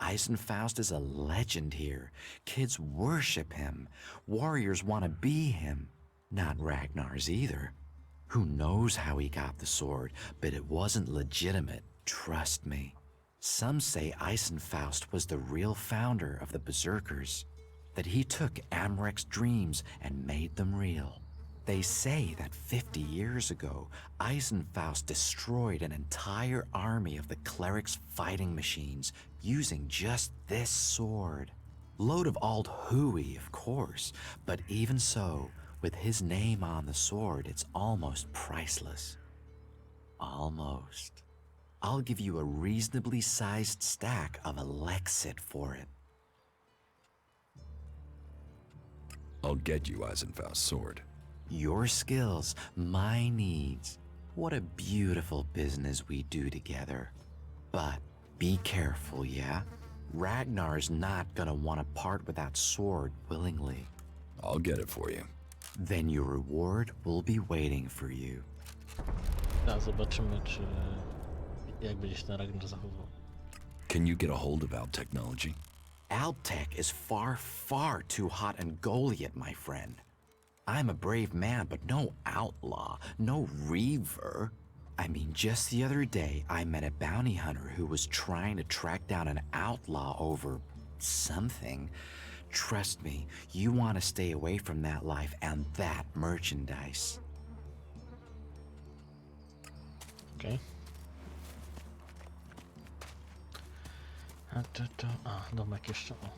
Eisenfaust is a legend here. Kids worship him. Warriors want to be him. Not Ragnar's either. Who knows how he got the sword, but it wasn't legitimate, trust me. Some say Eisenfaust was the real founder of the Berserkers, that he took Amrek's dreams and made them real. They say that 50 years ago, Eisenfaust destroyed an entire army of the clerics' fighting machines using just this sword. Load of old hooey, of course, but even so, with his name on the sword, it's almost priceless. Almost. I'll give you a reasonably sized stack of Elexit for it. I'll get you Eisenfaust's sword. Your skills, my needs. What a beautiful business we do together. But be careful, yeah? Ragnar's not gonna want to part with that sword willingly. I'll get it for you. Then your reward will be waiting for you. Tak, zobaczymy jak będzie się ten Ragnar zachowywał. Can you get a hold of our technology? Alptech is far, far too hot and Goliath, my friend. I'm a brave man, but no outlaw, no reaver. I mean, just the other day, I met a bounty hunter who was trying to track down an outlaw over something. Trust me, you want to stay away from that life and that merchandise. Okej. A, domek jeszcze. O.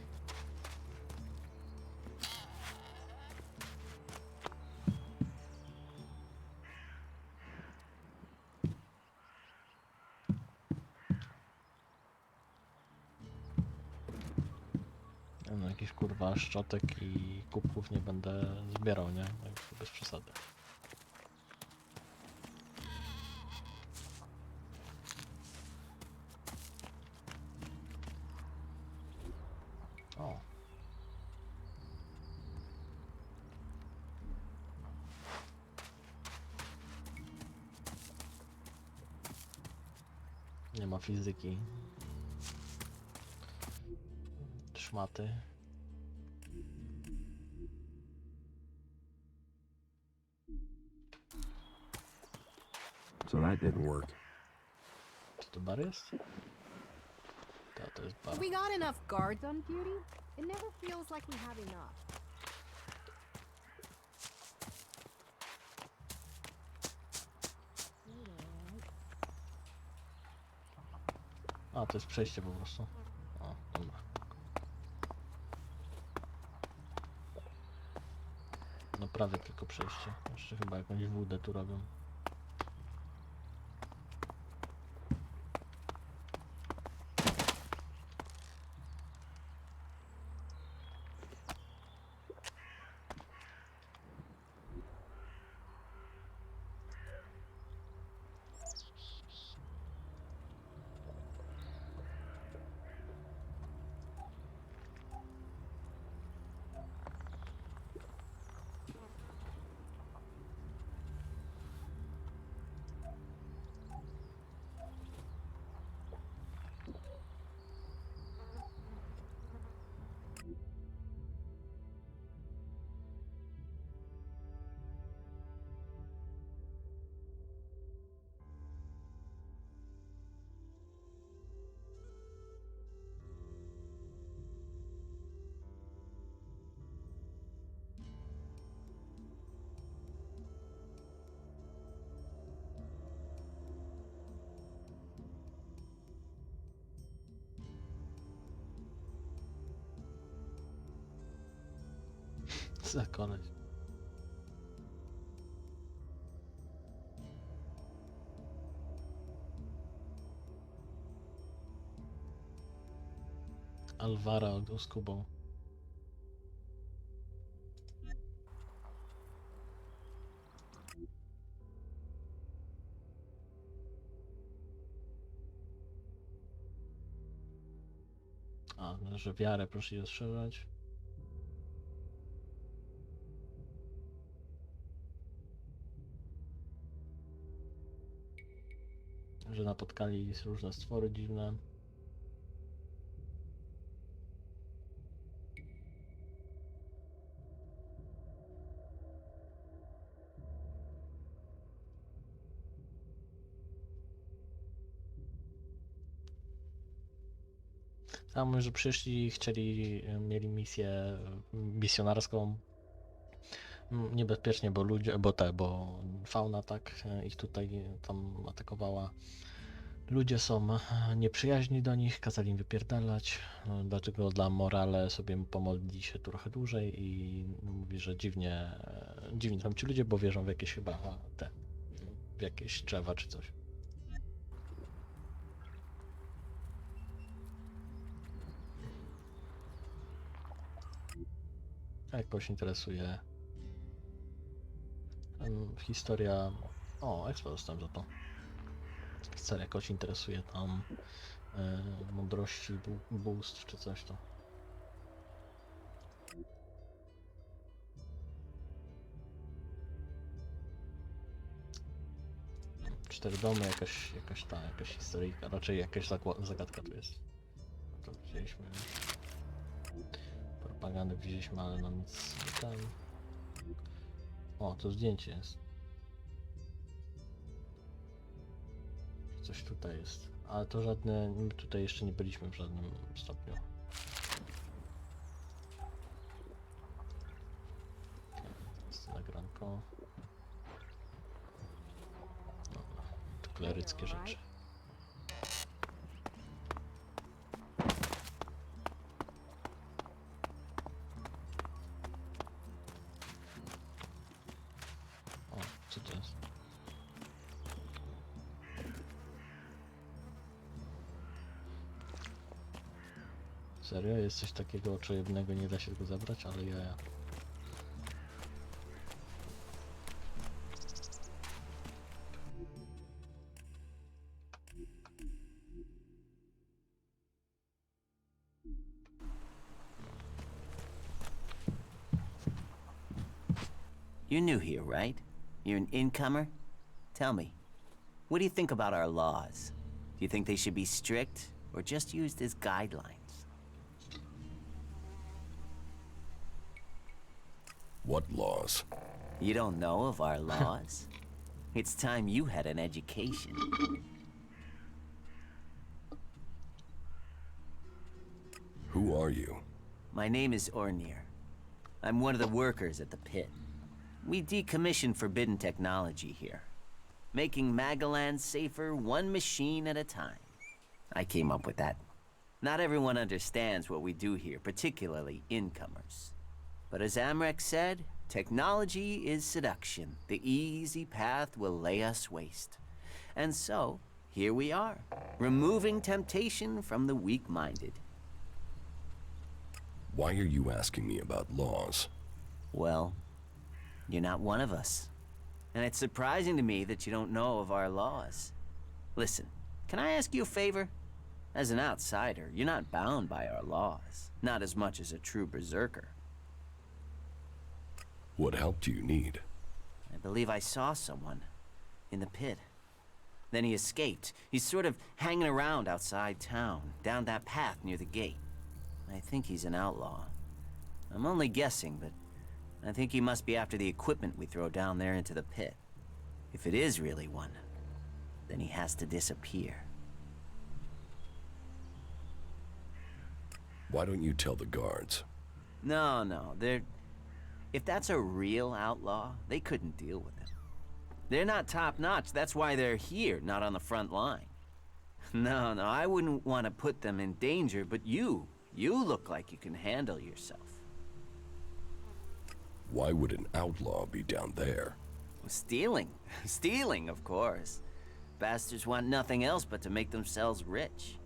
No, jakiś kurwa szczotek i kubków nie będę zbierał, nie? Tak bez przesady. O. Nie ma fizyki. Szmaty. So that didn't work. Czy to bar jest? To jest bar. Have we got enough guards on duty? It never feels like we have enough. A, to jest przejście po prostu. O, dobra. No prawie tylko przejście. Jeszcze chyba jakąś wódę tu robią. Za koleś. Alvaro z Kubą. A, że wiarę proszę rozszerzać. Że napotkali różne stwory dziwne. Tam, że przyszli, mieli misję misjonarską. Niebezpiecznie, bo ludzie, bo fauna tak ich tutaj tam atakowała. Ludzie są nieprzyjaźni do nich, kazali im wypierdalać, dlatego dla Morale sobie pomodli się trochę dłużej i mówi, że dziwnie tam ci ludzie, bo wierzą w jakieś chyba w jakieś drzewa czy coś. A jak kogoś interesuje historia... O, expo dostałem za to. Historia kogoś interesuje tam mądrości, bóstw czy coś to. Cztery domy, jakaś historyjka, raczej jakaś zagadka tu jest. To wzięliśmy. Propagandę wzięliśmy, ale nam nic nie tam. O, to zdjęcie jest. Coś tutaj jest. Ale to żadne. My tutaj jeszcze nie byliśmy w żadnym stopniu. Jest nagranko. Dobra, to kleryckie rzeczy. O, co to jest? Serio? Jest coś takiego oczojebnego, nie da się tego zabrać, ale ja. You're new here, right? You're an incomer? Tell me, what do you think about our laws? Do you think they should be strict or just used as guidelines? What laws? You don't know of our laws? It's time you had an education. Who are you? My name is Ornir. I'm one of the workers at the pit. We decommission forbidden technology here, making Magalan safer one machine at a time. I came up with that. Not everyone understands what we do here, particularly incomers. But as Amrek said, technology is seduction. The easy path will lay us waste. And so, here we are, removing temptation from the weak-minded. Why are you asking me about laws? Well, you're not one of us. And it's surprising to me that you don't know of our laws. Listen, can I ask you a favor? As an outsider, you're not bound by our laws. Not as much as a true berserker. What help do you need? I believe I saw someone in the pit. Then he escaped. He's sort of hanging around outside town, down that path near the gate. I think he's an outlaw. I'm only guessing, but I think he must be after the equipment we throw down there into the pit. If it is really one, then he has to disappear. Why don't you tell the guards? No, if that's a real outlaw, they couldn't deal with him. They're not top-notch, that's why they're here, not on the front line. No, I wouldn't want to put them in danger, but you look like you can handle yourself. Why would an outlaw be down there? Stealing. Stealing, of course. Bastards want nothing else but to make themselves rich.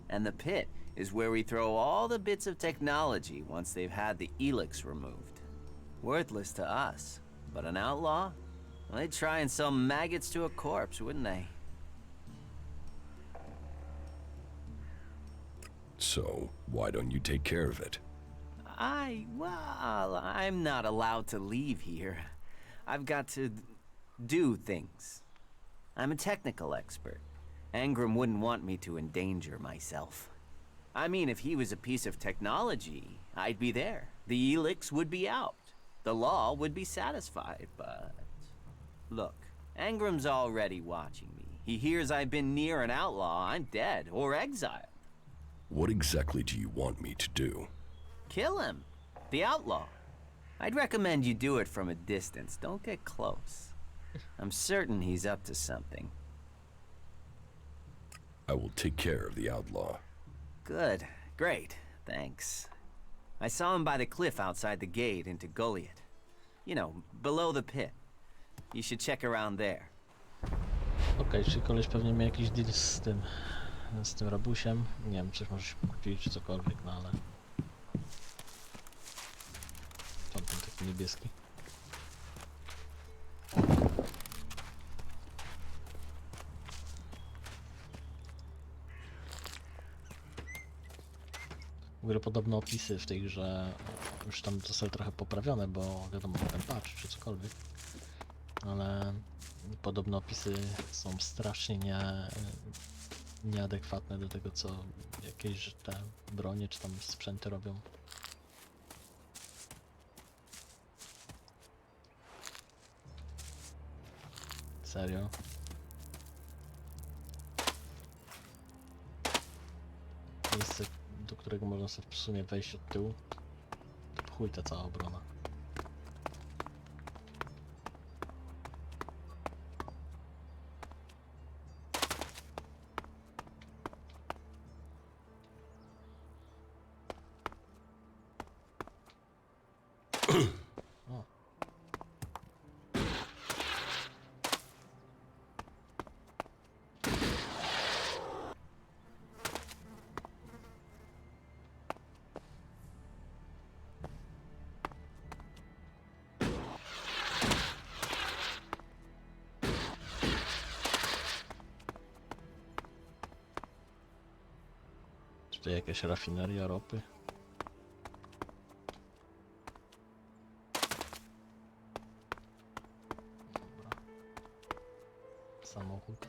And the pit is where we throw all the bits of technology once they've had the Elex removed. Worthless to us, but an outlaw? Well, they'd try and sell maggots to a corpse, wouldn't they? So, why don't you take care of it? Well, I'm not allowed to leave here. I've got to do things. I'm a technical expert. Angram wouldn't want me to endanger myself. I mean, if he was a piece of technology, I'd be there. The Elex would be out. The law would be satisfied, but... Look, Angram's already watching me. He hears I've been near an outlaw, I'm dead, or exiled. What exactly do you want me to do? Kill him. The outlaw. I'd recommend you do it from a distance. Don't get close. I'm certain he's up to something. I will take care of the outlaw. Good. Great. Thanks. I saw him by the cliff outside the gate into Goliath. You know, below the pit. You should check around there. Okej, czyli koleś pewnie miał jakiś deal z tym rabusiem. Nie wiem, coś może się pokłócić czy cokolwiek, no ale... Tamten taki niebieski. W ogóle podobno opisy w tej grze już tam zostały trochę poprawione, bo wiadomo, ten patch czy cokolwiek. Ale podobno opisy są strasznie nieadekwatne do tego, co jakieś te bronie czy tam sprzęty robią. Serio? Miejsce, do którego można sobie w sumie wejść od tyłu, to chuj ta cała obrona. Czy to jakaś rafineria ropy? Dobra. Samochód.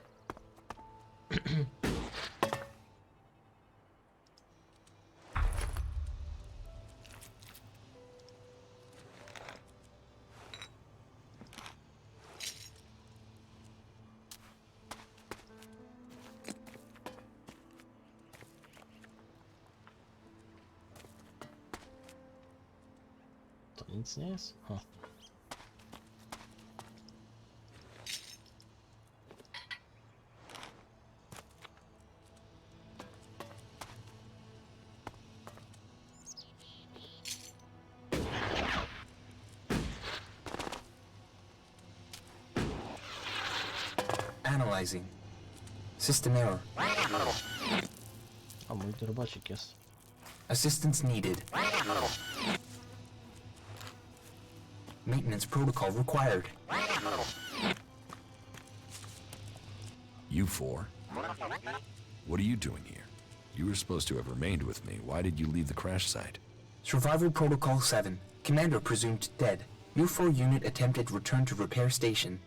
nic nie jest? Huh. Analyzing. System error. O, mój robocik jest. Assistance needed. Maintenance protocol required. You four? What are you doing here? You were supposed to have remained with me. Why did you leave the crash site? Survival Protocol 7. Commander presumed dead. U4 unit attempted return to repair station.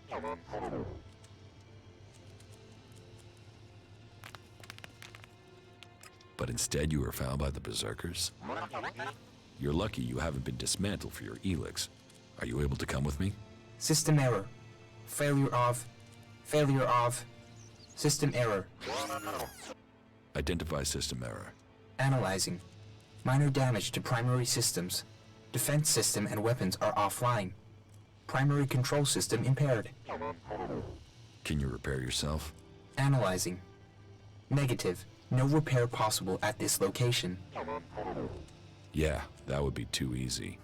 But instead you were found by the Berserkers? You're lucky you haven't been dismantled for your Elex. Are you able to come with me? System error. Failure of. System error. Identify system error. Analyzing. Minor damage to primary systems. Defense system and weapons are offline. Primary control system impaired. Can you repair yourself? Analyzing. Negative. No repair possible at this location. Yeah, that would be too easy.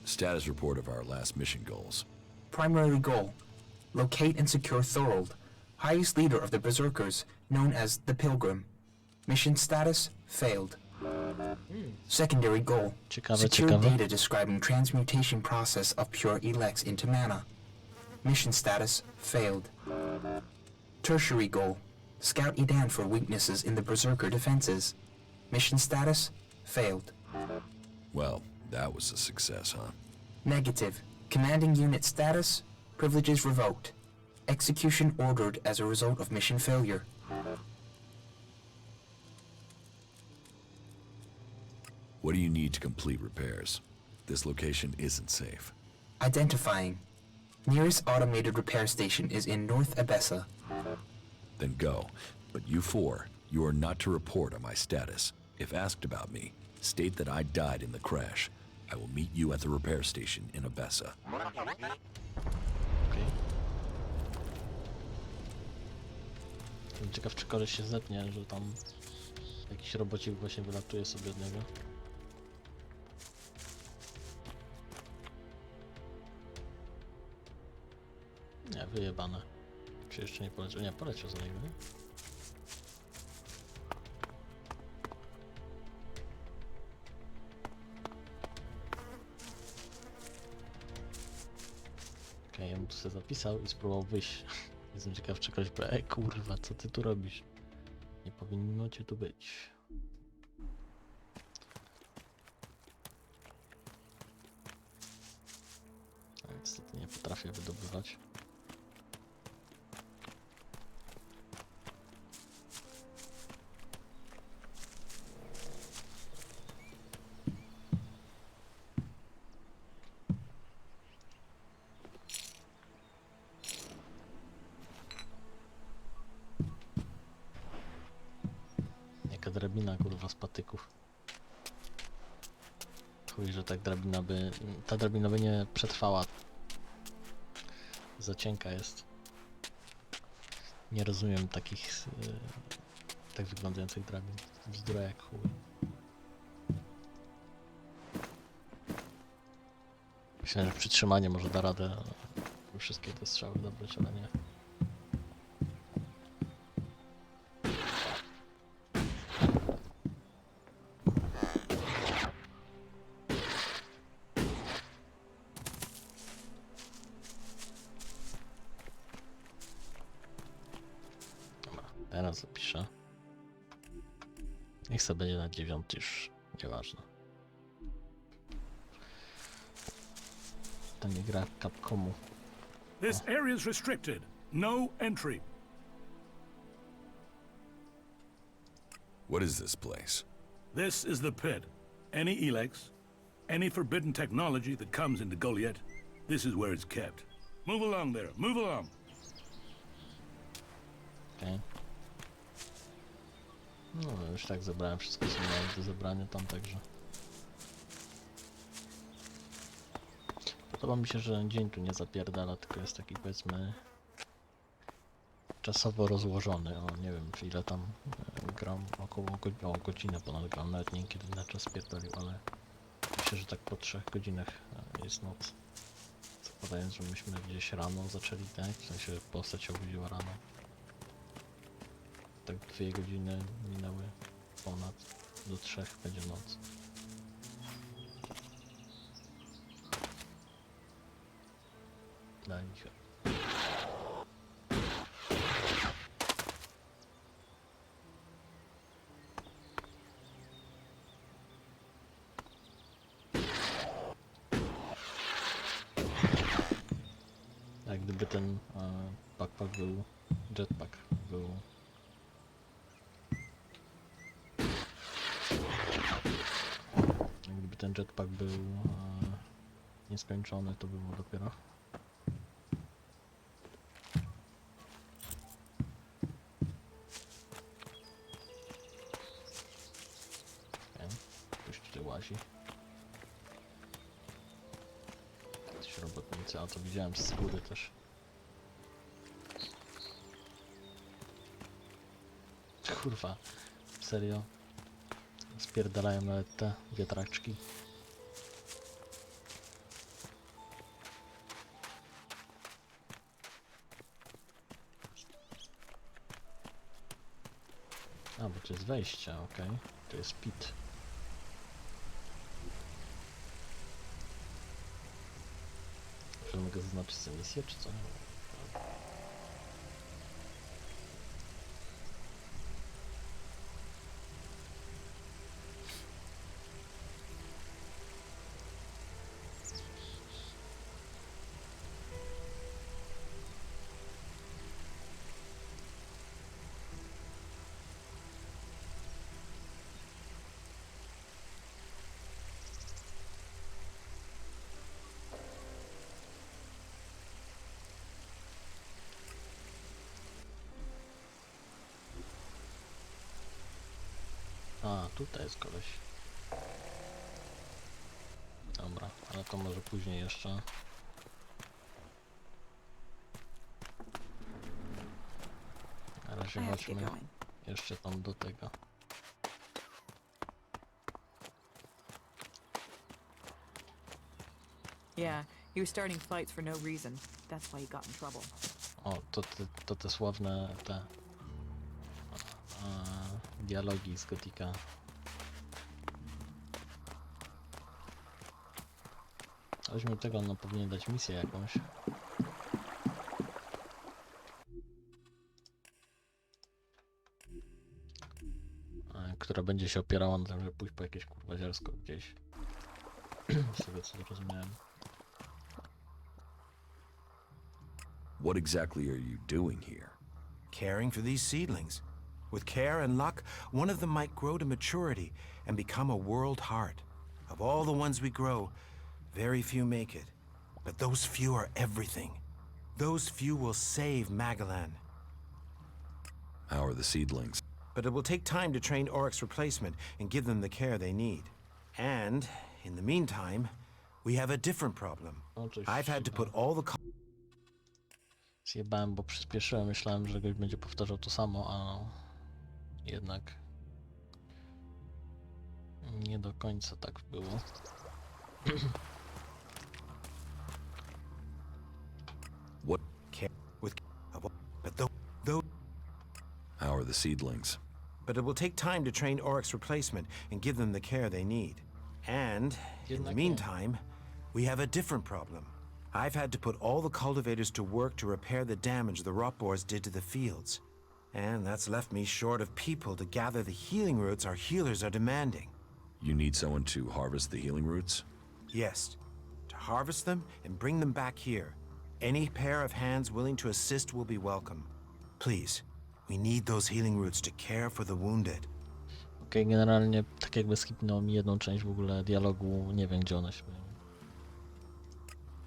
Status report of our last mission goals. Primary goal. Locate and secure Thorold, highest leader of the Berserkers, known as the Pilgrim. Mission status, failed. Secondary goal. Secure data describing transmutation process of pure Elex into mana. Mission status, failed. Tertiary goal. Scout Edan for weaknesses in the Berserker defenses. Mission status, failed. Well, that was a success, huh? Negative. Commanding unit status, privileges revoked. Execution ordered as a result of mission failure. What do you need to complete repairs? This location isn't safe. Identifying. Nearest automated repair station is in North Abessa. Then go. But you four, you are not to report on my status. If asked about me, state that I died in the crash. I will meet you at the repair station in Abessa. Okej. Jestem ciekaw, czy koleś się zetnie, że tam jakiś robocik właśnie wylatuje sobie od niego. Nie, wyjebane. Czy jeszcze nie poleciał? Nie, poleciał za niego, nie? Okej, ja bym tu sobie zapisał i spróbował wyjść. Jestem ciekaw, czy ktoś powie, kurwa, co ty tu robisz? Nie powinno cię tu być. A niestety nie potrafię wydobywać. Drabina, kurwa, z patyków. Chuj, że tak drabina by... Ta drabina by nie przetrwała. Za cienka jest. Nie rozumiem takich... tak wyglądających drabin. Bzdura jak chuj. Myślę, że przytrzymanie może da radę wszystkie te strzały dobrać, ale nie. Teraz zapiszę. Niech sobie będzie na 9 już, nieważne. To nie gra Capcomu. This area is restricted. No entry. What is this place? This is the pit. Any Elex, any forbidden technology that comes into Goliath, this is where it's kept. Move along there, move along. Okay. No, już tak zebrałem wszystko, co miałem do zebrania tam, także... Podoba mi się, że dzień tu nie zapierdala, tylko jest taki, powiedzmy, czasowo rozłożony. O, nie wiem, czy ile tam gram, około godzinę ponad gram, nawet nie wiem, kiedy na czas pierdolił, ale myślę, że tak po 3 godzinach jest noc. Zakładając, że myśmy gdzieś rano zaczęli, tak? W sensie postać się obudziła rano. Tak 2 godziny minęły ponad, do 3 będzie noc. Daj mi się. Jak gdyby ten backpack był, jetpack był jak gdyby ten jetpack był nieskończony, to było dopiero. Ktoś tutaj łazi. Jakieś robotnicy, a to widziałem z góry też. Kurwa, serio? Spierdalają nawet te wiatraczki. A, bo to jest wejście, okej. To jest pit. Czy mogę zaznaczyć sobie misję, czy co? A, tutaj jest koleś. Dobra, ale to może później jeszcze. Na razie chodźmy jeszcze tam do tego. Yeah, he was starting fights for no reason. That's why he got in trouble. O, to te sławne te dialogi z Gotika. Weźmy tego, no powinien dać misję jakąś. Która będzie się opierała na tym, żeby pójść po jakieś kurwa zielsko gdzieś. Z tego co zrozumiałem. What exactly are you doing here? Caring for these seedlings. With care and luck, one of them might grow to maturity and become a world heart. Of all the ones we grow, very few make it. But those few are everything. Those few will save Magalan. How are the seedlings? But it will take time to train Oryx's replacement and give them the care they need. And, in the meantime, we have a different problem. I've had to put all the... Zjebałem, bo przyspieszyłem, myślałem, że goś będzie powtarzał to samo, a jednak nie do końca tak było. What care with... But though... How are the seedlings? But it will take time to train Oryx's replacement and give them the care they need. And, in the meantime, we have a different problem. I've had to put all the cultivators to work to repair the damage the rotboars did to the fields. And that's left me short of people to gather the healing roots our healers are demanding. You need someone to harvest the healing roots? Yes. To harvest them and bring them back here. Any pair of hands willing to assist will be welcome. Please, we need those healing roots to care for the wounded. Okej, generalnie tak jakby skipnął mi jedną część w ogóle dialogu, nie wiem gdzie one się były.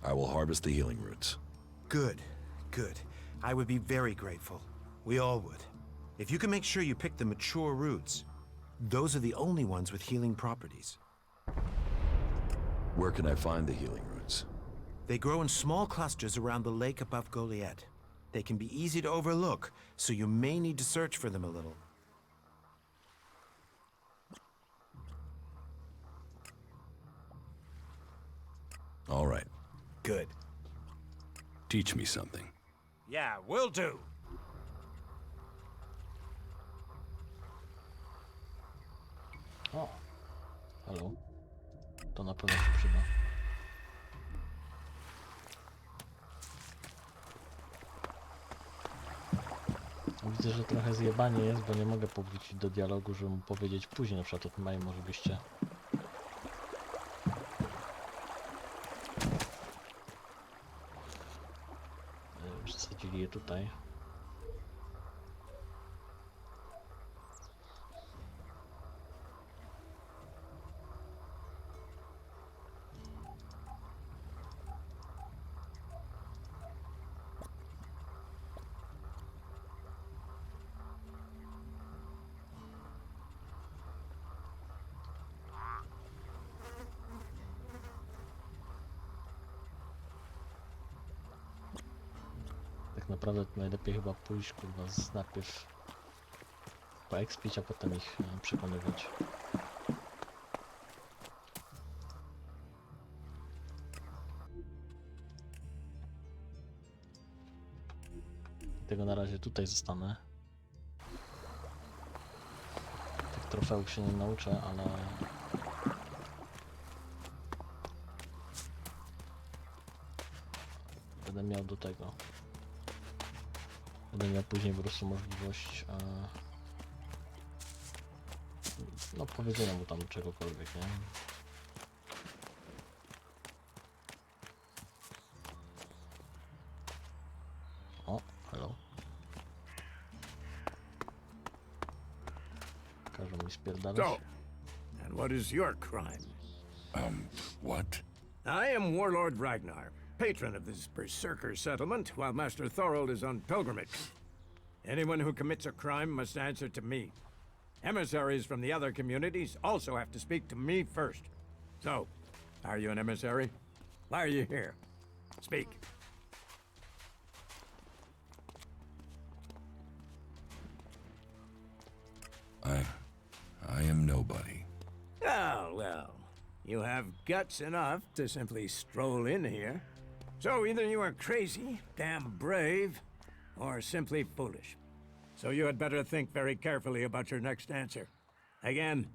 I will harvest the healing roots. Good, good. I would be very grateful. We all would. If you can make sure you pick the mature roots, those are the only ones with healing properties. Where can I find the healing roots? They grow in small clusters around the lake above Goliath. They can be easy to overlook, so you may need to search for them a little. All right. Good. Teach me something. Yeah, will do. O, halo. To na pewno się przyda. Widzę, że trochę zjebanie jest, bo nie mogę powrócić do dialogu, żeby mu powiedzieć później, na przykład o tym maimu, żebyście wsadzili je tutaj. Tak naprawdę to najlepiej chyba pójść, kurwa, najpierw poekspić, a potem ich przekonywać. Tego na razie tutaj zostanę. Tych trofeów się nie nauczę, ale będę miał do tego. Będę miał później po prostu możliwość no powiedzenia mu tam czegokolwiek, nie? O, hello. Każą mi spierdalać. So, and what is your crime? What? I am Warlord Ragnar, patron of this berserker settlement, while Master Thorold is on pilgrimage. Anyone who commits a crime must answer to me. Emissaries from the other communities also have to speak to me first. So, are you an emissary? Why are you here? Speak. I am nobody. Oh, well. You have guts enough to simply stroll in here. So either you are crazy, damn brave, or simply foolish. So you had better think very carefully about your next answer. Again,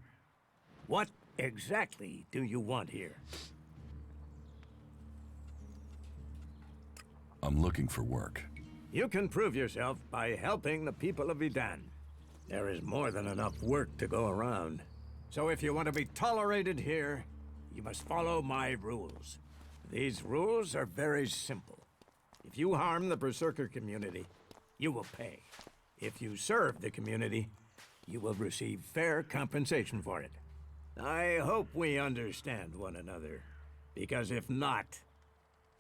what exactly do you want here? I'm looking for work. You can prove yourself by helping the people of Idan. There is more than enough work to go around. So if you want to be tolerated here, you must follow my rules. These rules are very simple. If you harm the Berserker community, you will pay. If you serve the community, you will receive fair compensation for it. I hope we understand one another, because if not,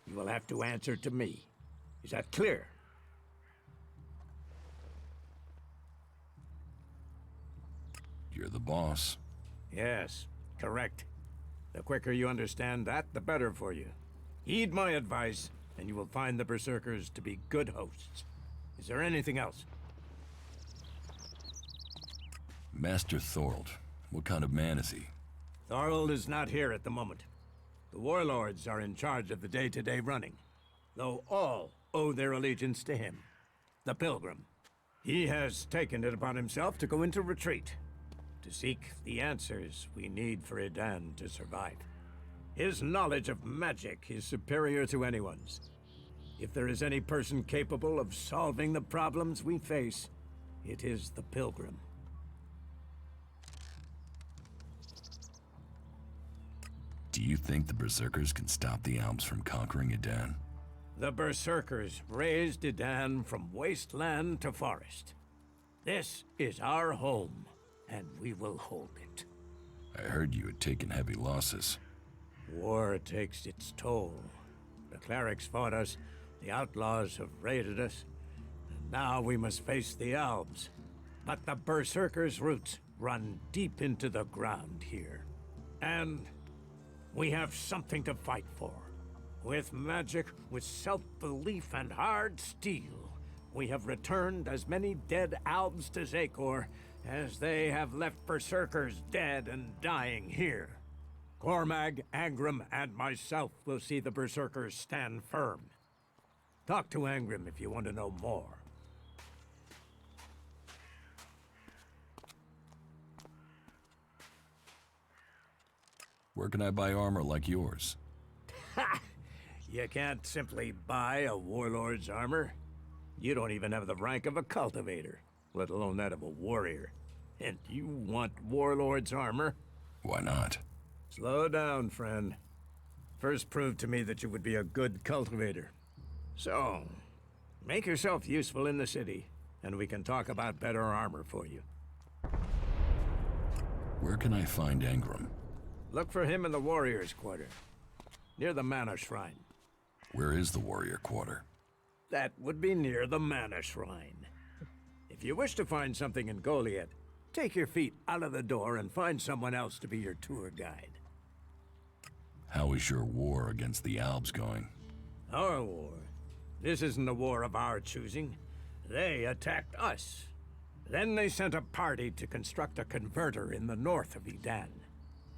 you will have to answer to me. Is that clear? You're the boss. Yes, correct. The quicker you understand that, the better for you. Heed my advice, and you will find the Berserkers to be good hosts. Is there anything else? Master Thorold. What kind of man is he? Thorold is not here at the moment. The warlords are in charge of the day-to-day running, though all owe their allegiance to him, the Pilgrim. He has taken it upon himself to go into retreat, to seek the answers we need for Idan to survive. His knowledge of magic is superior to anyone's. If there is any person capable of solving the problems we face, it is the Pilgrim. Do you think the Berserkers can stop the Alps from conquering Idan? The Berserkers raised Idan from wasteland to forest. This is our home, and we will hold it. I heard you had taken heavy losses. War takes its toll. The clerics fought us, the outlaws have raided us, and now we must face the elves. But the Berserkers' roots run deep into the ground here. And we have something to fight for. With magic, with self-belief and hard steel, we have returned as many dead Albs to Zakor as they have left Berserkers dead and dying here. Cormag, Angram, and myself will see the Berserkers stand firm. Talk to Angram if you want to know more. Where can I buy armor like yours? Ha! You can't simply buy a warlord's armor. You don't even have the rank of a cultivator, let alone that of a warrior. And you want warlord's armor? Why not? Slow down, friend. First prove to me that you would be a good cultivator. So, make yourself useful in the city, and we can talk about better armor for you. Where can I find Angram? Look for him in the Warriors' Quarter, near the Mana Shrine. Where is the Warrior Quarter? That would be near the Mana Shrine. If you wish to find something in Goliath, take your feet out of the door and find someone else to be your tour guide. How is your war against the Albs going? Our war? This isn't a war of our choosing. They attacked us. Then they sent a party to construct a converter in the north of Edan.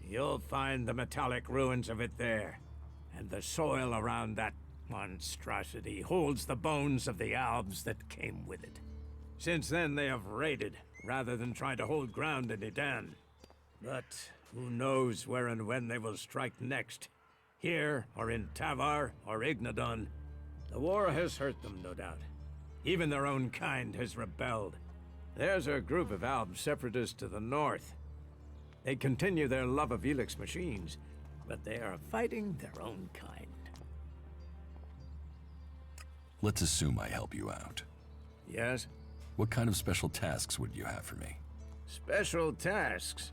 You'll find the metallic ruins of it there, and the soil around that monstrosity holds the bones of the Albs that came with it. Since then, they have raided, rather than trying to hold ground in Edan. But who knows where and when they will strike next? Here, or in Tavar, or Ignadon. The war has hurt them, no doubt. Even their own kind has rebelled. There's a group of Alb separatists to the north. They continue their love of Elex machines, but they are fighting their own kind. Let's assume I help you out. Yes? What kind of special tasks would you have for me? Special tasks?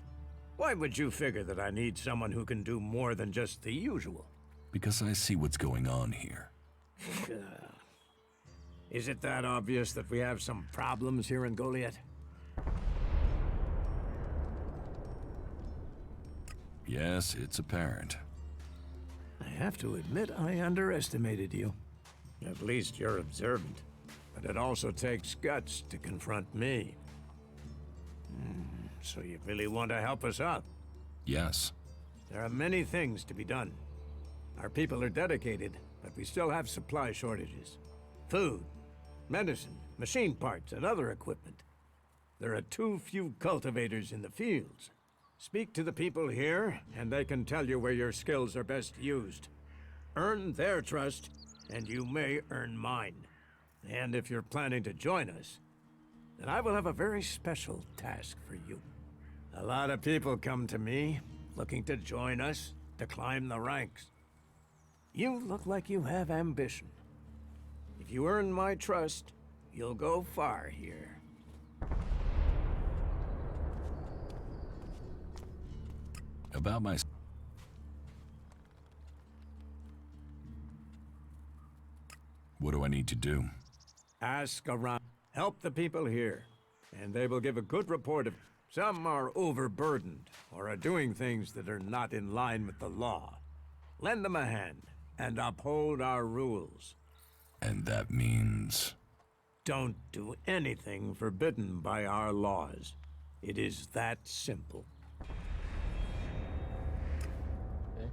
Why would you figure that I need someone who can do more than just the usual? Because I see what's going on here. Is it that obvious that we have some problems here in Goliath? Yes, it's apparent. I have to admit I underestimated you. At least you're observant. But it also takes guts to confront me. So you really want to help us out? Yes. There are many things to be done. Our people are dedicated, but we still have supply shortages. Food, medicine, machine parts, and other equipment. There are too few cultivators in the fields. Speak to the people here, and they can tell you where your skills are best used. Earn their trust, and you may earn mine. And if you're planning to join us, then I will have a very special task for you. A lot of people come to me, looking to join us, to climb the ranks. You look like you have ambition. If you earn my trust, you'll go far here. About my... What do I need to do? Ask around. Help the people here, and they will give a good report of... Some are overburdened, or are doing things that are not in line with the law. Lend them a hand, and uphold our rules. And that means... Don't do anything forbidden by our laws. It is that simple. Okay.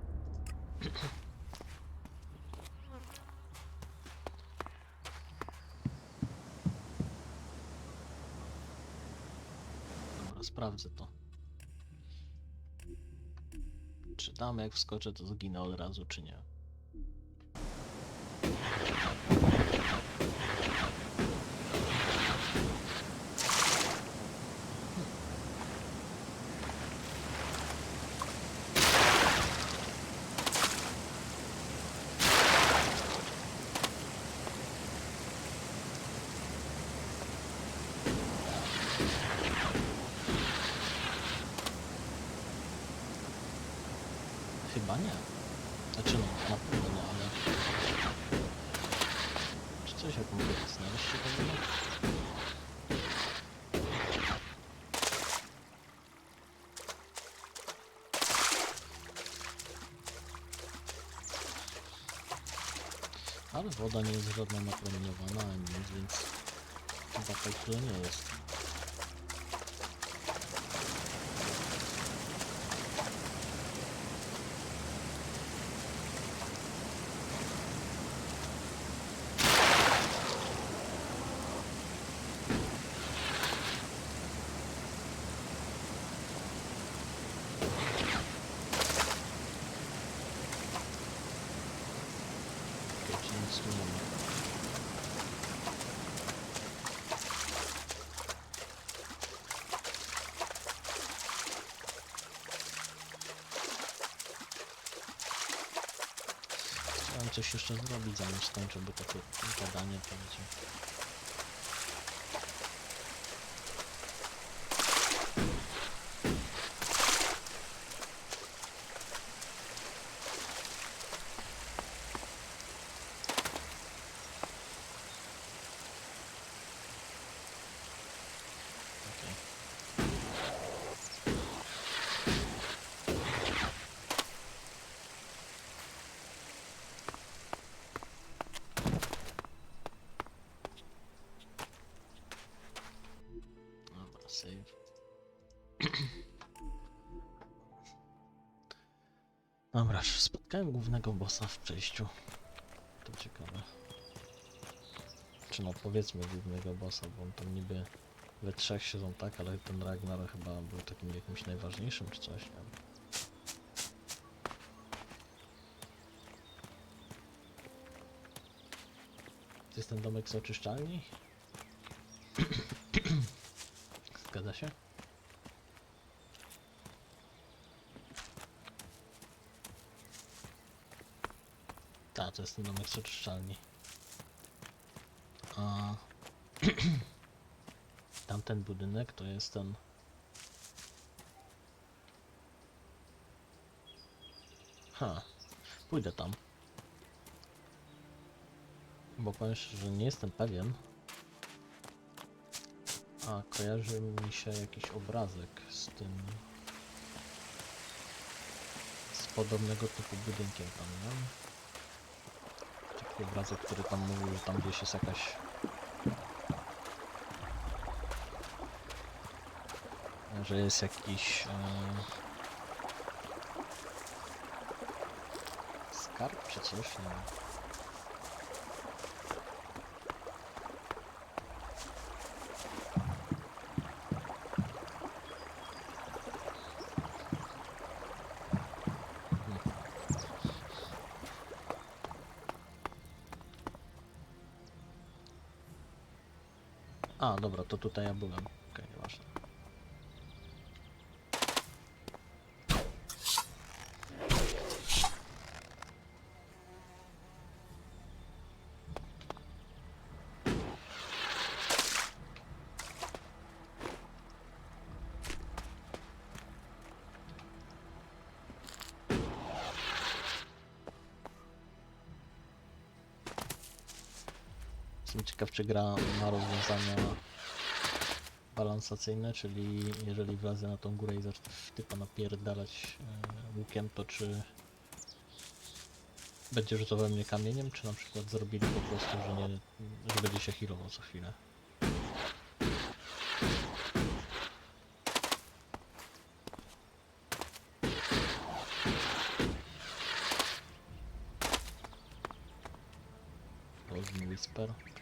Dobra, sprawdzę to. Czy tam jak wskoczę, to zginę od razu, czy nie? Chyba nie. Znaczy no, na pewno nie, ale... Czy coś jak mogę znaleźć się w ogóle? Woda nie jest żadna napromieniowana, nic, więc chyba tak tyle nie jest. Nic tu nie ma. Chciałem coś jeszcze zrobić, zanim skończę, bo takie gadanie to będzie. Dobra, save. Dobra, spotkałem głównego bossa w przejściu. To ciekawe. Czy no powiedzmy głównego bossa, bo on tam niby we trzech siedzą tak, ale ten Ragnar chyba był takim jakimś najważniejszym czy coś, nie wiem. To jest ten domek z oczyszczalni? Zgadza się? Tak, to jest ten domek z oczyszczalni. A tamten budynek to jest ten... Pójdę tam. Bo powiem szczerze, że nie jestem pewien. A kojarzy mi się jakiś obrazek z tym... z podobnego typu budynkiem tam, nie? Taki obrazek, który tam mówił, że tam gdzieś jest jakaś... że jest jakiś... skarb czy coś, nie wiem. A, dobra, to tutaj ja byłem. Okej, nieważne. Jestem ciekaw, czy gra ma rozwiązania balansacyjne, czyli jeżeli wlazę na tą górę i zacznę w typa napierdalać łukiem, to czy będzie rzucał we mnie kamieniem, czy na przykład zrobili po prostu, że nie, że będzie się healował co chwilę. Golden Whisper, okay.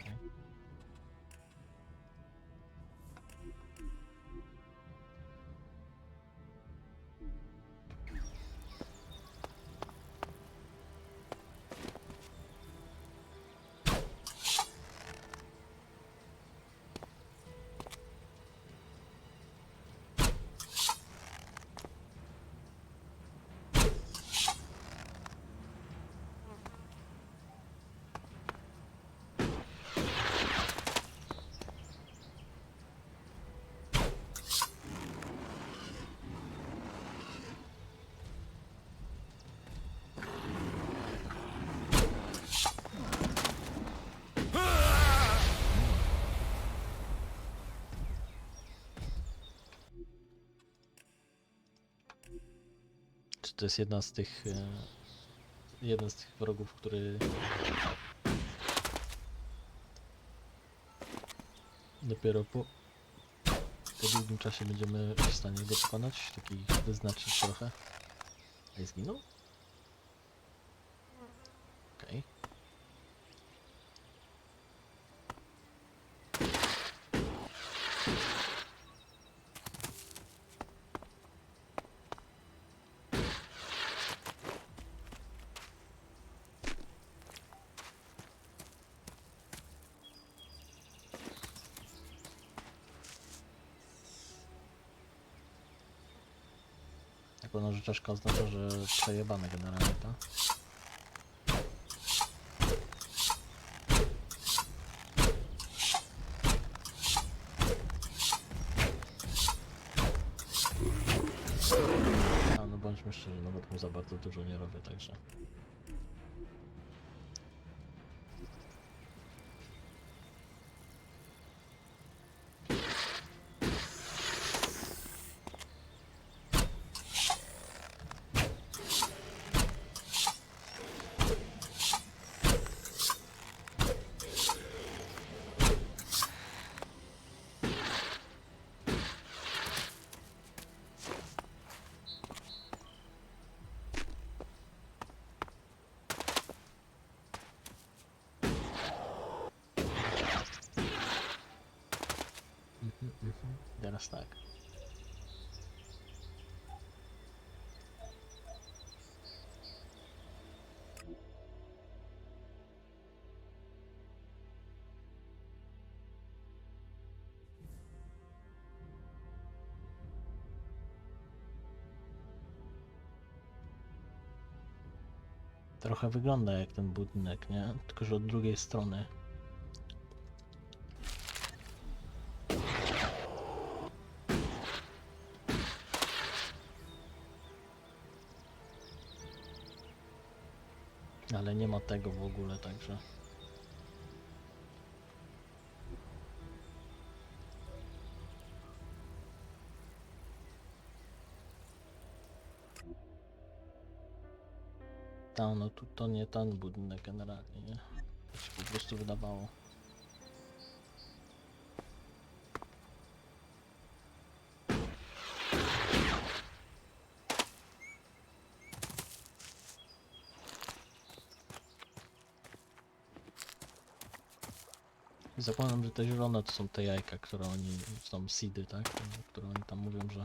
Czy to jest jeden z tych wrogów, który Dopiero po długim czasie będziemy w stanie go pokonać, taki wyznaczyć trochę. A i zginął? Okej. Jako nożyczeczka oznacza, że przejebane generalnie, tak? A no bądźmy szczerzy, nawet mu za bardzo dużo nie robię, także... Teraz tak. Trochę wygląda jak ten budynek, nie? Tylko że od drugiej strony. Ale nie ma tego w ogóle, także... Tam, no tu to nie ten budynek generalnie, nie? To się po prostu wydawało. Zakładam, że te zielone to są te jajka, które oni, są seedy, tak? Które oni tam mówią, że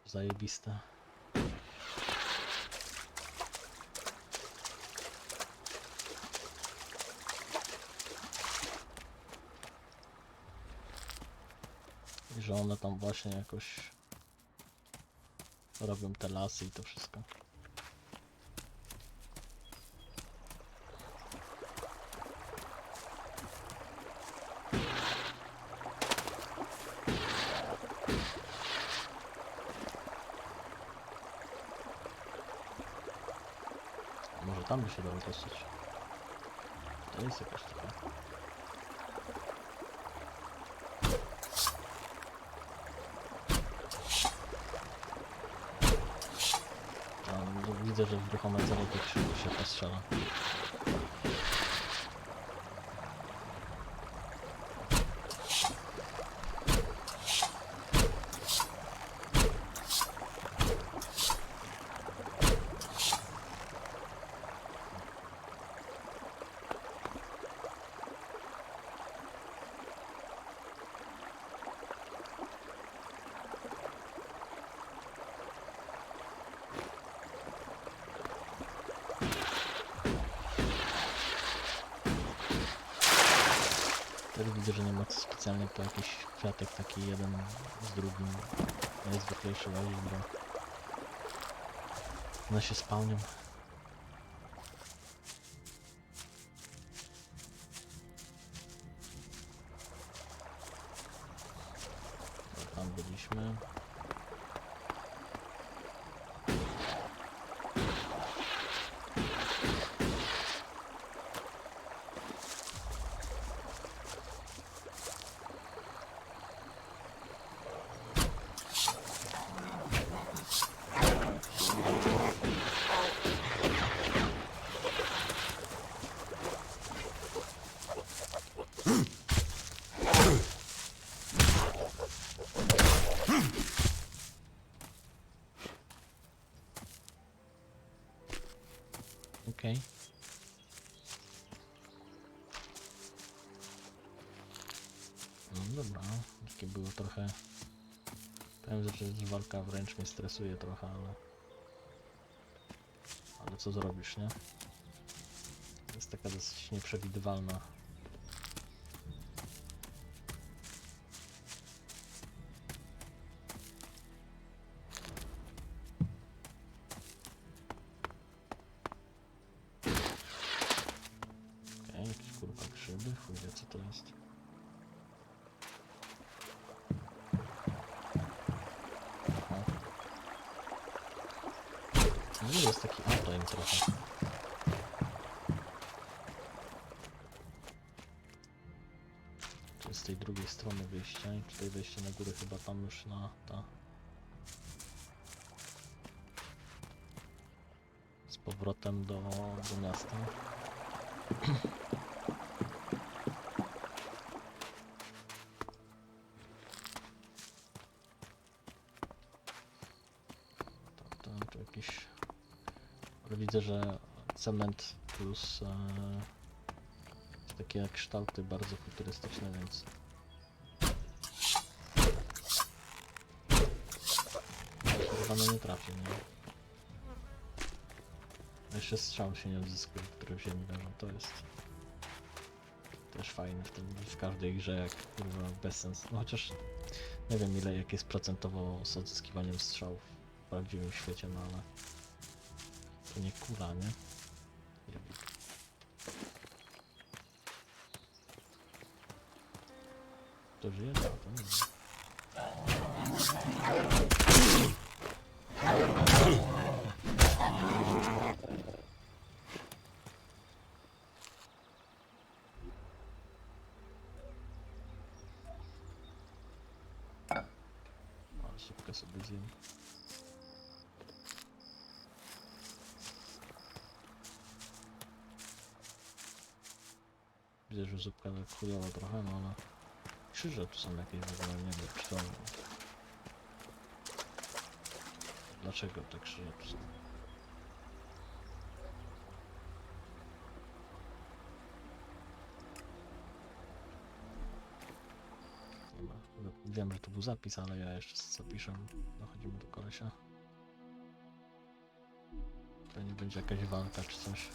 zajebiste. I że one tam właśnie jakoś robią te lasy i to wszystko. Może tam by się dało dostać. To jest jakaś taka. Widzę, że w ruchometru tak się postrzela. Też widzę, że nie ma co specjalnie po jakiś kwiatek taki jeden z drugim najzwyklejszy łazić, bo one się spełnią. Tam byliśmy. Dobra, takie było trochę... Powiem, że walka wręcz mnie stresuje trochę, ale... Ale co zrobisz, nie? Jest taka dosyć nieprzewidywalna. Okej, jakieś kurwa grzyby, chuj wie co to jest. Aha. No jest taki outline trochę. Z tej drugiej strony wyjścia i tutaj wejście na górę chyba tam już na ta... Z powrotem do miasta. To jakiś... Ale widzę, że cement plus takie kształty bardzo futurystyczne, więc chyba no nie trafię, nie? A jeszcze strzał się nie odzyskuje, który w ziemi leżą, to jest też fajne w każdej grze, jak kurwa bez sensu. No chociaż nie wiem ile, jak jest procentowo z odzyskiwaniem strzałów w prawdziwym świecie, no ale to nie kula, nie? To żyje? No, to nie wiem. Ale szybko sobie zjem. Widzę, że zupka tak chujowa trochę, no ale... Krzyże tu są jakieś w ogóle, nie wiem, czy to... Dlaczego te krzyże tu są? Dobra, wiem, że to był zapis, ale ja jeszcze zapiszę. Dochodzimy do kolesia. To nie będzie jakaś walka czy coś.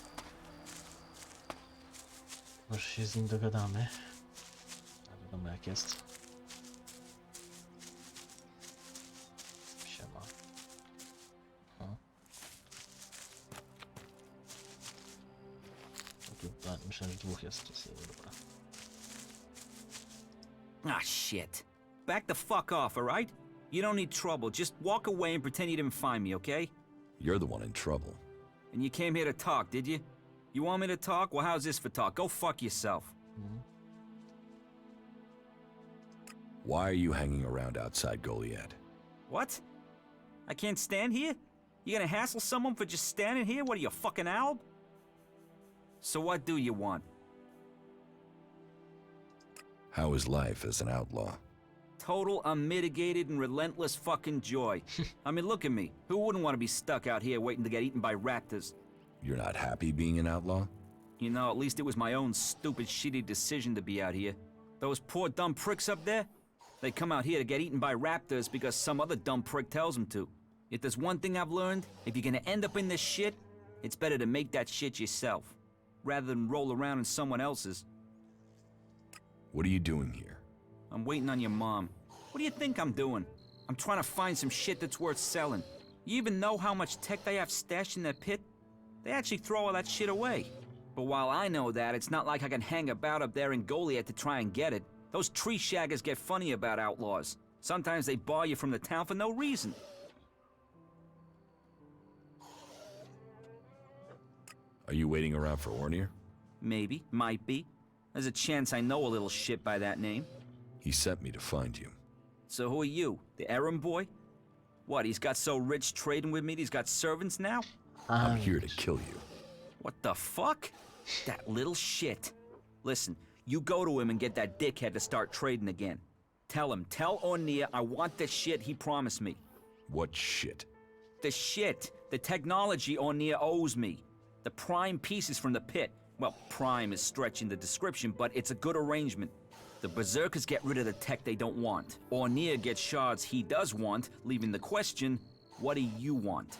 Może się z nim dogadamy. Wiadomo jak jest. Siema. O. Myślę, że dwóch jest. To jest dobra. Ah, shit. Back the fuck off, alright? You don't need trouble. Just walk away and pretend you didn't find me, okay? You're the one in trouble. And you came here to talk, did you? You want me to talk? Well, how's this for talk? Go fuck yourself. Why are you hanging around outside Goliad? What? I can't stand here? You gonna hassle someone for just standing here? What are you, a fucking owl? So what do you want? How is life as an outlaw? Total, unmitigated, and relentless fucking joy. I mean, look at me. Who wouldn't want to be stuck out here waiting to get eaten by raptors? You're not happy being an outlaw? You know, at least it was my own stupid, shitty decision to be out here. Those poor dumb pricks up there? They come out here to get eaten by raptors because some other dumb prick tells them to. If there's one thing I've learned, if you're gonna end up in this shit, it's better to make that shit yourself, rather than roll around in someone else's. What are you doing here? I'm waiting on your mom. What do you think I'm doing? I'm trying to find some shit that's worth selling. You even know how much tech they have stashed in their pit? They actually throw all that shit away. But while I know that, it's not like I can hang about up there in Goliad to try and get it. Those tree shaggers get funny about outlaws. Sometimes they bar you from the town for no reason. Are you waiting around for Ornir? Maybe, might be. There's a chance I know a little shit by that name. He sent me to find you. So who are you, the errand boy? What, he's got so rich trading with me that he's got servants now? I'm here to kill you. What the fuck? That little shit. Listen, you go to him and get that dickhead to start trading again. Tell him, tell Ornir I want the shit he promised me. What shit? The shit, the technology Ornir owes me. The prime pieces from the pit. Well, prime is stretching the description, but it's a good arrangement. The Berserkers get rid of the tech they don't want. Ornir gets shards he does want, leaving the question, what do you want?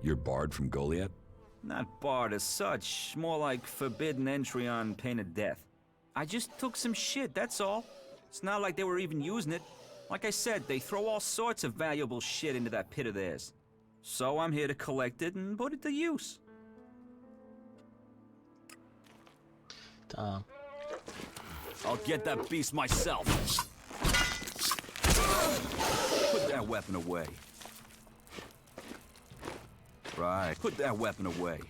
You're barred from Goliath? Not barred as such, more like forbidden entry on pain of death. I just took some shit, that's all. It's not like they were even using it. Like I said, they throw all sorts of valuable shit into that pit of theirs. So I'm here to collect it and put it to use. I'll get that beast myself. Put that weapon away. Right, put that weapon away.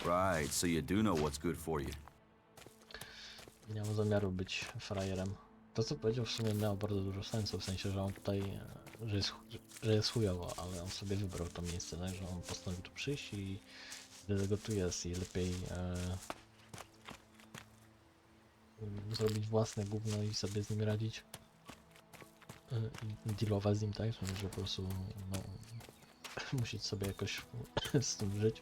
Right, so you do know what's good for you. Nie mam zamiaru być frajerem. To co powiedział w sumie miało bardzo dużo sensu, w sensie, że on tutaj, że jest chujowo, ale on sobie wybrał to miejsce, tak, że on postanowił tu przyjść i dlatego tu jest i lepiej zrobić własne gówno i sobie z nim radzić i dealować z nim, tak, że po prostu no, musieć sobie jakoś z tym żyć,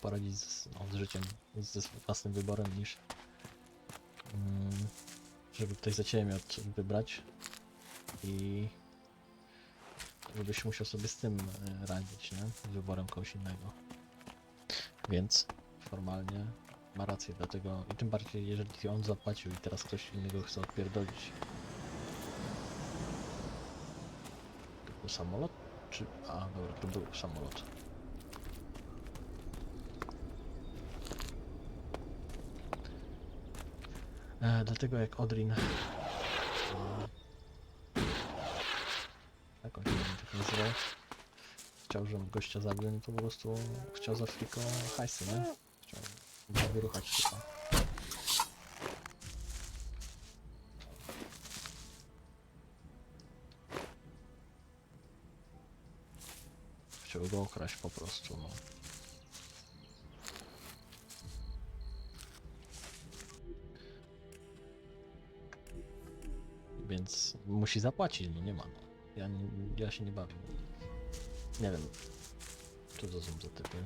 poradzić z życiem, ze własnym wyborem, niż żeby ktoś za ciebie miał wybrać i żebyś musiał sobie z tym radzić, nie? Z wyborem kogoś innego. Więc formalnie ma rację, dlatego i tym bardziej jeżeli on zapłacił i teraz ktoś innego chce odpierdolić. To był samolot? Czy... A, dobra, to był samolot. Dlatego jak Odrin... Jak on się tak nazywał? Chciał, żebym gościa zabił, no to po prostu chciał za friko hajsy, nie? Chciał wyruchać chyba. Chciał go okraść po prostu, no. Więc musi zapłacić, no nie ma, no. Ja się nie bawię. Nie wiem, co to są za typy.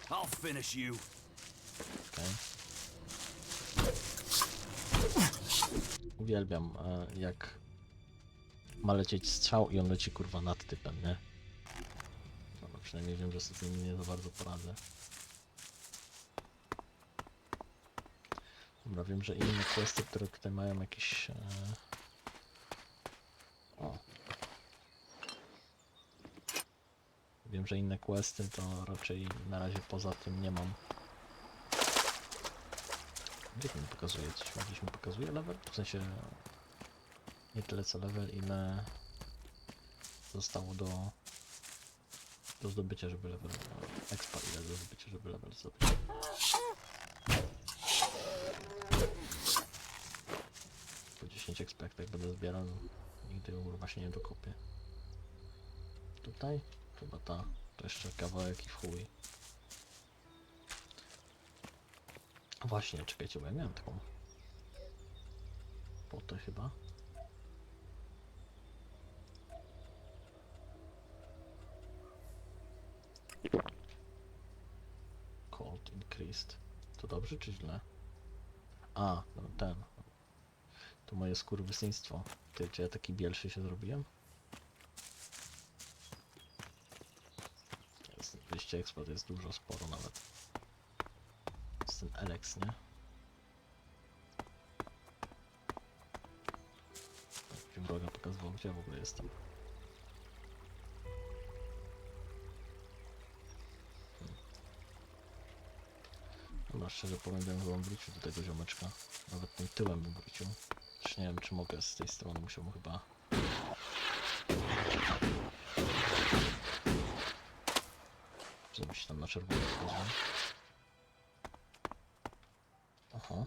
I'll finish you. Okay. Uwielbiam, jak ma lecieć strzał i on leci kurwa nad typem, nie? No, przynajmniej wiem, że z tym nie za bardzo poradzę. Dobra, wiem, że inne questy, które tutaj mają jakieś... O. Wiem, że inne questy to raczej na razie poza tym nie mam. Gdzie to mi pokazuje? Coś jakiś mi pokazuje level? W sensie... Nie tyle co level, ile... Zostało do zdobycia, żeby level... Expa ile do zdobycia, żeby level zdobyć. Po 10 expectek będę zbierał, nigdy kurwa się nie dokopię. Tutaj? Chyba ta. To jeszcze kawałek i w chuj. Właśnie, czekajcie, bo ja miałem taką potę chyba. Cold increased. To dobrze czy źle? A, no ten. To moje skurwysyństwo. Ty, czy ja taki bielszy się zrobiłem? Jest 200 expa, to jest dużo, sporo nawet. Jest ten Elex, nie? Tak, wroga pokazywał, gdzie ja w ogóle jestem. Dobra, szczerze powiem, bym wrócił do tego ziomeczka. Nawet tym tyłem bym wrócił. Też nie wiem, czy mogę z tej strony, musiałbym chyba... Zrobić tam na czerwono wchodzę. Aha.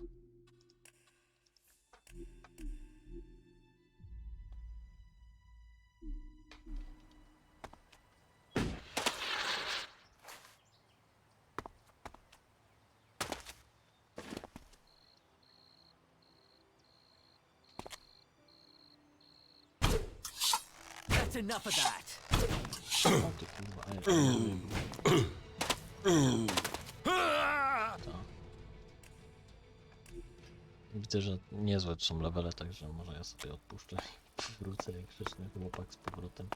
That's enough of that. O ty kurwa, to. Widzę, że niezłe są levele, także może ja sobie odpuszczę i wrócę jak grzeczny chłopak z powrotem.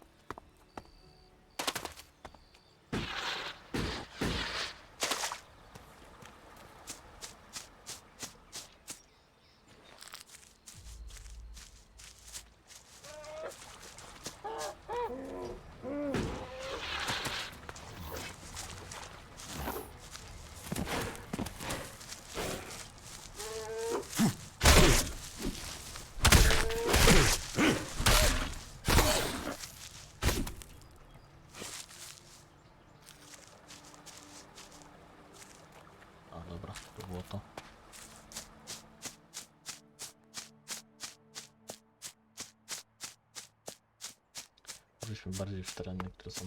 Dobra, to było to. Wróćmy bardziej w tereny, które są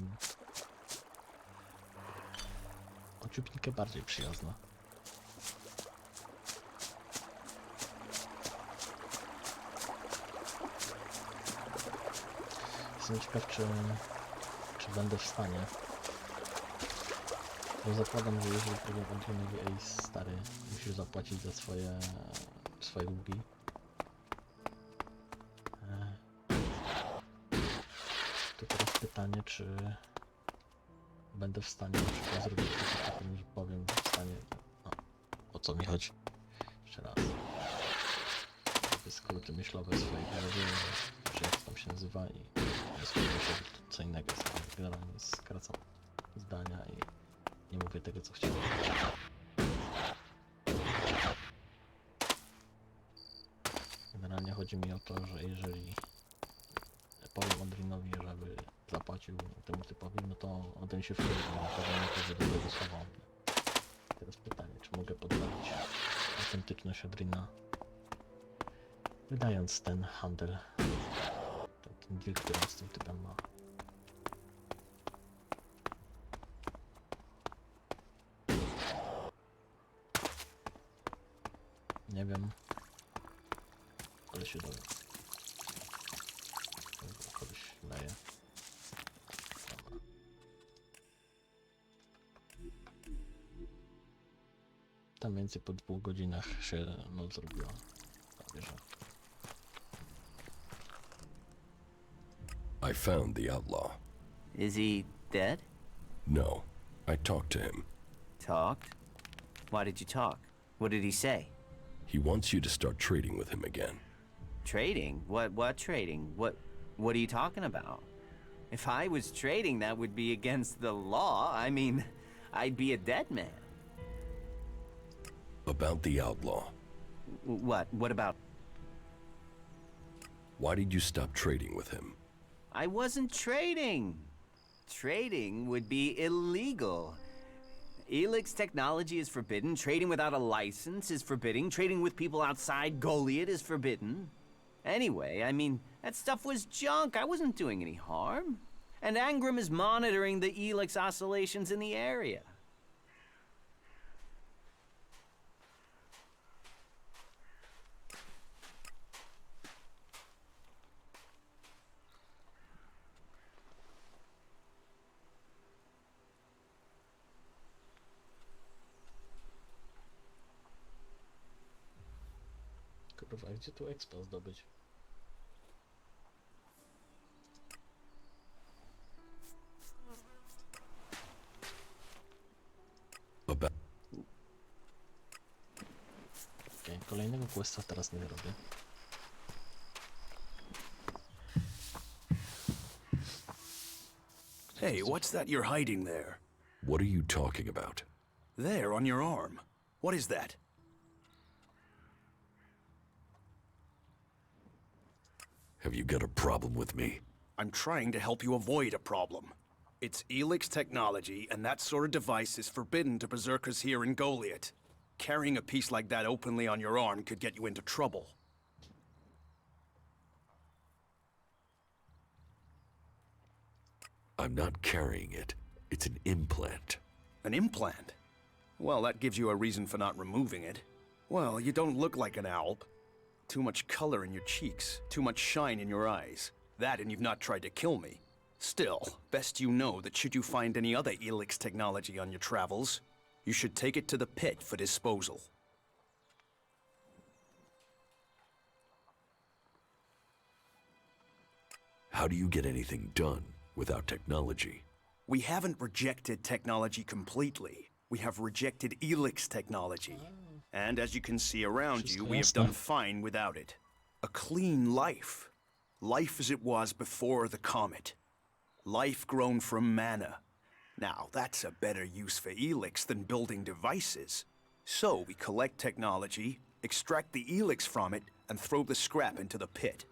ciupnikę bardziej przyjazne. Jestem ciekaw, czy będę w stanie. Bo zakładam, że jeżeli powiem Adrianowi, ej stary, musisz zapłacić za swoje długi. To teraz pytanie, czy będę w stanie na przykład zrobić coś takiego, że powiem w stanie, no, o co mi chodzi. Jeszcze raz. Takie skróty myślowe swojej głowy, czy jak tam się nazywa i nie skupię się co innego, generalnie skracam zdania i nie mówię tego, co chciałem. Generalnie chodzi mi o to, że jeżeli powiem Andrinowi, żeby zapłacił temu typowi, no to on się wkurzył, na pewno nie powie dobrego słowa. Teraz pytanie, czy mogę podważyć autentyczność Adrina, wydając ten handel, ten deal, który on z tym typem ma. Nie wiem, ale się dowiem. Kogoś daje. Dobra. Tam więcej po 2 godzinach się noc zrobiła. Prawie, że. I found the outlaw. Is he dead? No, I talked to him. Talked? Why did you talk? What did he say? He wants you to start trading with him again. Trading? What trading? What are you talking about? If I was trading, that would be against the law. I mean, I'd be a dead man. About the outlaw. What? What about? Why did you stop trading with him? I wasn't trading. Trading would be illegal. Elex technology is forbidden. Trading without a license is forbidden. Trading with people outside Goliath is forbidden. Anyway, I mean, that stuff was junk. I wasn't doing any harm. And Angram is monitoring the Elex oscillations in the area. Kurwa, gdzie tu expa zdobyć? Okej, kolejnego questa teraz nie robię. Hey, what's that you're hiding there? What are you talking about? There, on your arm. What is that? Have you got a problem with me? I'm trying to help you avoid a problem. It's Elex technology, and that sort of device is forbidden to berserkers here in Goliath. Carrying a piece like that openly on your arm could get you into trouble. I'm not carrying it. It's an implant. An implant? Well, that gives you a reason for not removing it. Well, you don't look like an owl. Too much color in your cheeks, too much shine in your eyes. That and you've not tried to kill me. Still, best you know that should you find any other Elex technology on your travels, you should take it to the pit for disposal. How do you get anything done without technology? We haven't rejected technology completely. We have rejected Elex technology. And as you can see around you, we have done fine without it. A clean life. Life as it was before the comet. Life grown from mana. Now, that's a better use for Elex than building devices. So we collect technology, extract the Elex from it, and throw the scrap into the pit.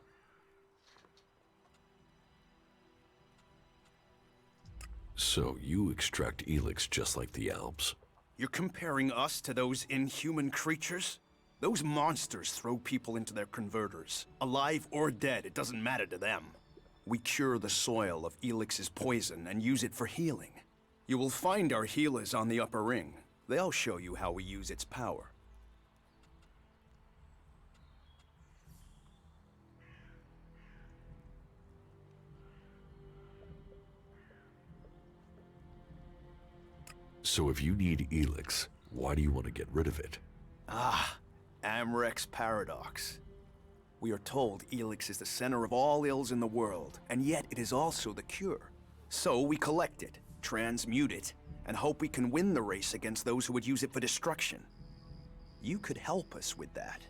So you extract Elex just like the Alps? You're comparing us to those inhuman creatures? Those monsters throw people into their converters. Alive or dead, it doesn't matter to them. We cure the soil of Elix's poison and use it for healing. You will find our healers on the upper ring. They'll show you how we use its power. So if you need Elex, why do you want to get rid of it? Ah, Amrek's paradox. We are told Elex is the center of all ills in the world, and yet it is also the cure. So we collect it, transmute it, and hope we can win the race against those who would use it for destruction. You could help us with that.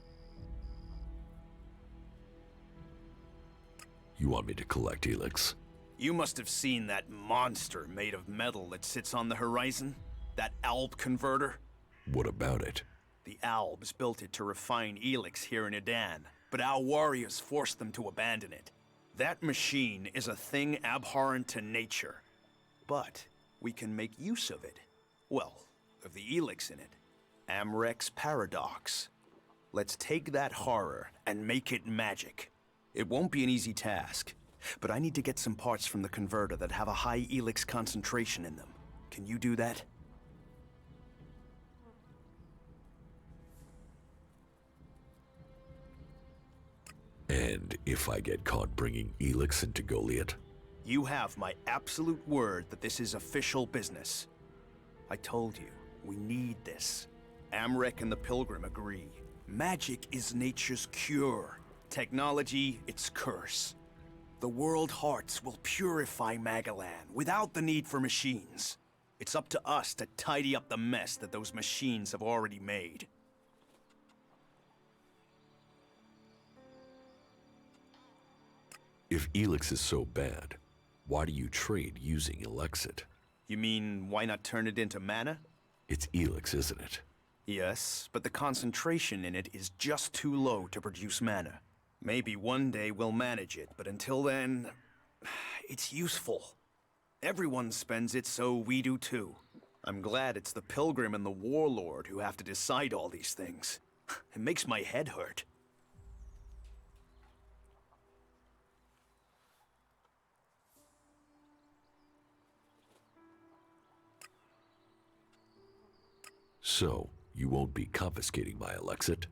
You want me to collect Elex? You must have seen that monster made of metal that sits on the horizon? That Alb converter? What about it? The Albs built it to refine Elex here in Edan, but our warriors forced them to abandon it. That machine is a thing abhorrent to nature. But we can make use of it. Well, of the Elex in it. Amrek's paradox. Let's take that horror and make it magic. It won't be an easy task, but I need to get some parts from the converter that have a high Elex concentration in them. Can you do that? And if I get caught bringing Elex into Goliath? You have my absolute word that this is official business. I told you, we need this. Amrek and the Pilgrim agree. Magic is nature's cure. Technology, its curse. The world hearts will purify Magalan without the need for machines. It's up to us to tidy up the mess that those machines have already made. If Elex is so bad, why do you trade using Elexit? You mean, why not turn it into mana? It's Elex, isn't it? Yes, but the concentration in it is just too low to produce mana. Maybe one day we'll manage it, but until then, it's useful. Everyone spends it, so we do too. I'm glad it's the Pilgrim and the Warlord who have to decide all these things. It makes my head hurt. So, you won't be confiscating my Elexit?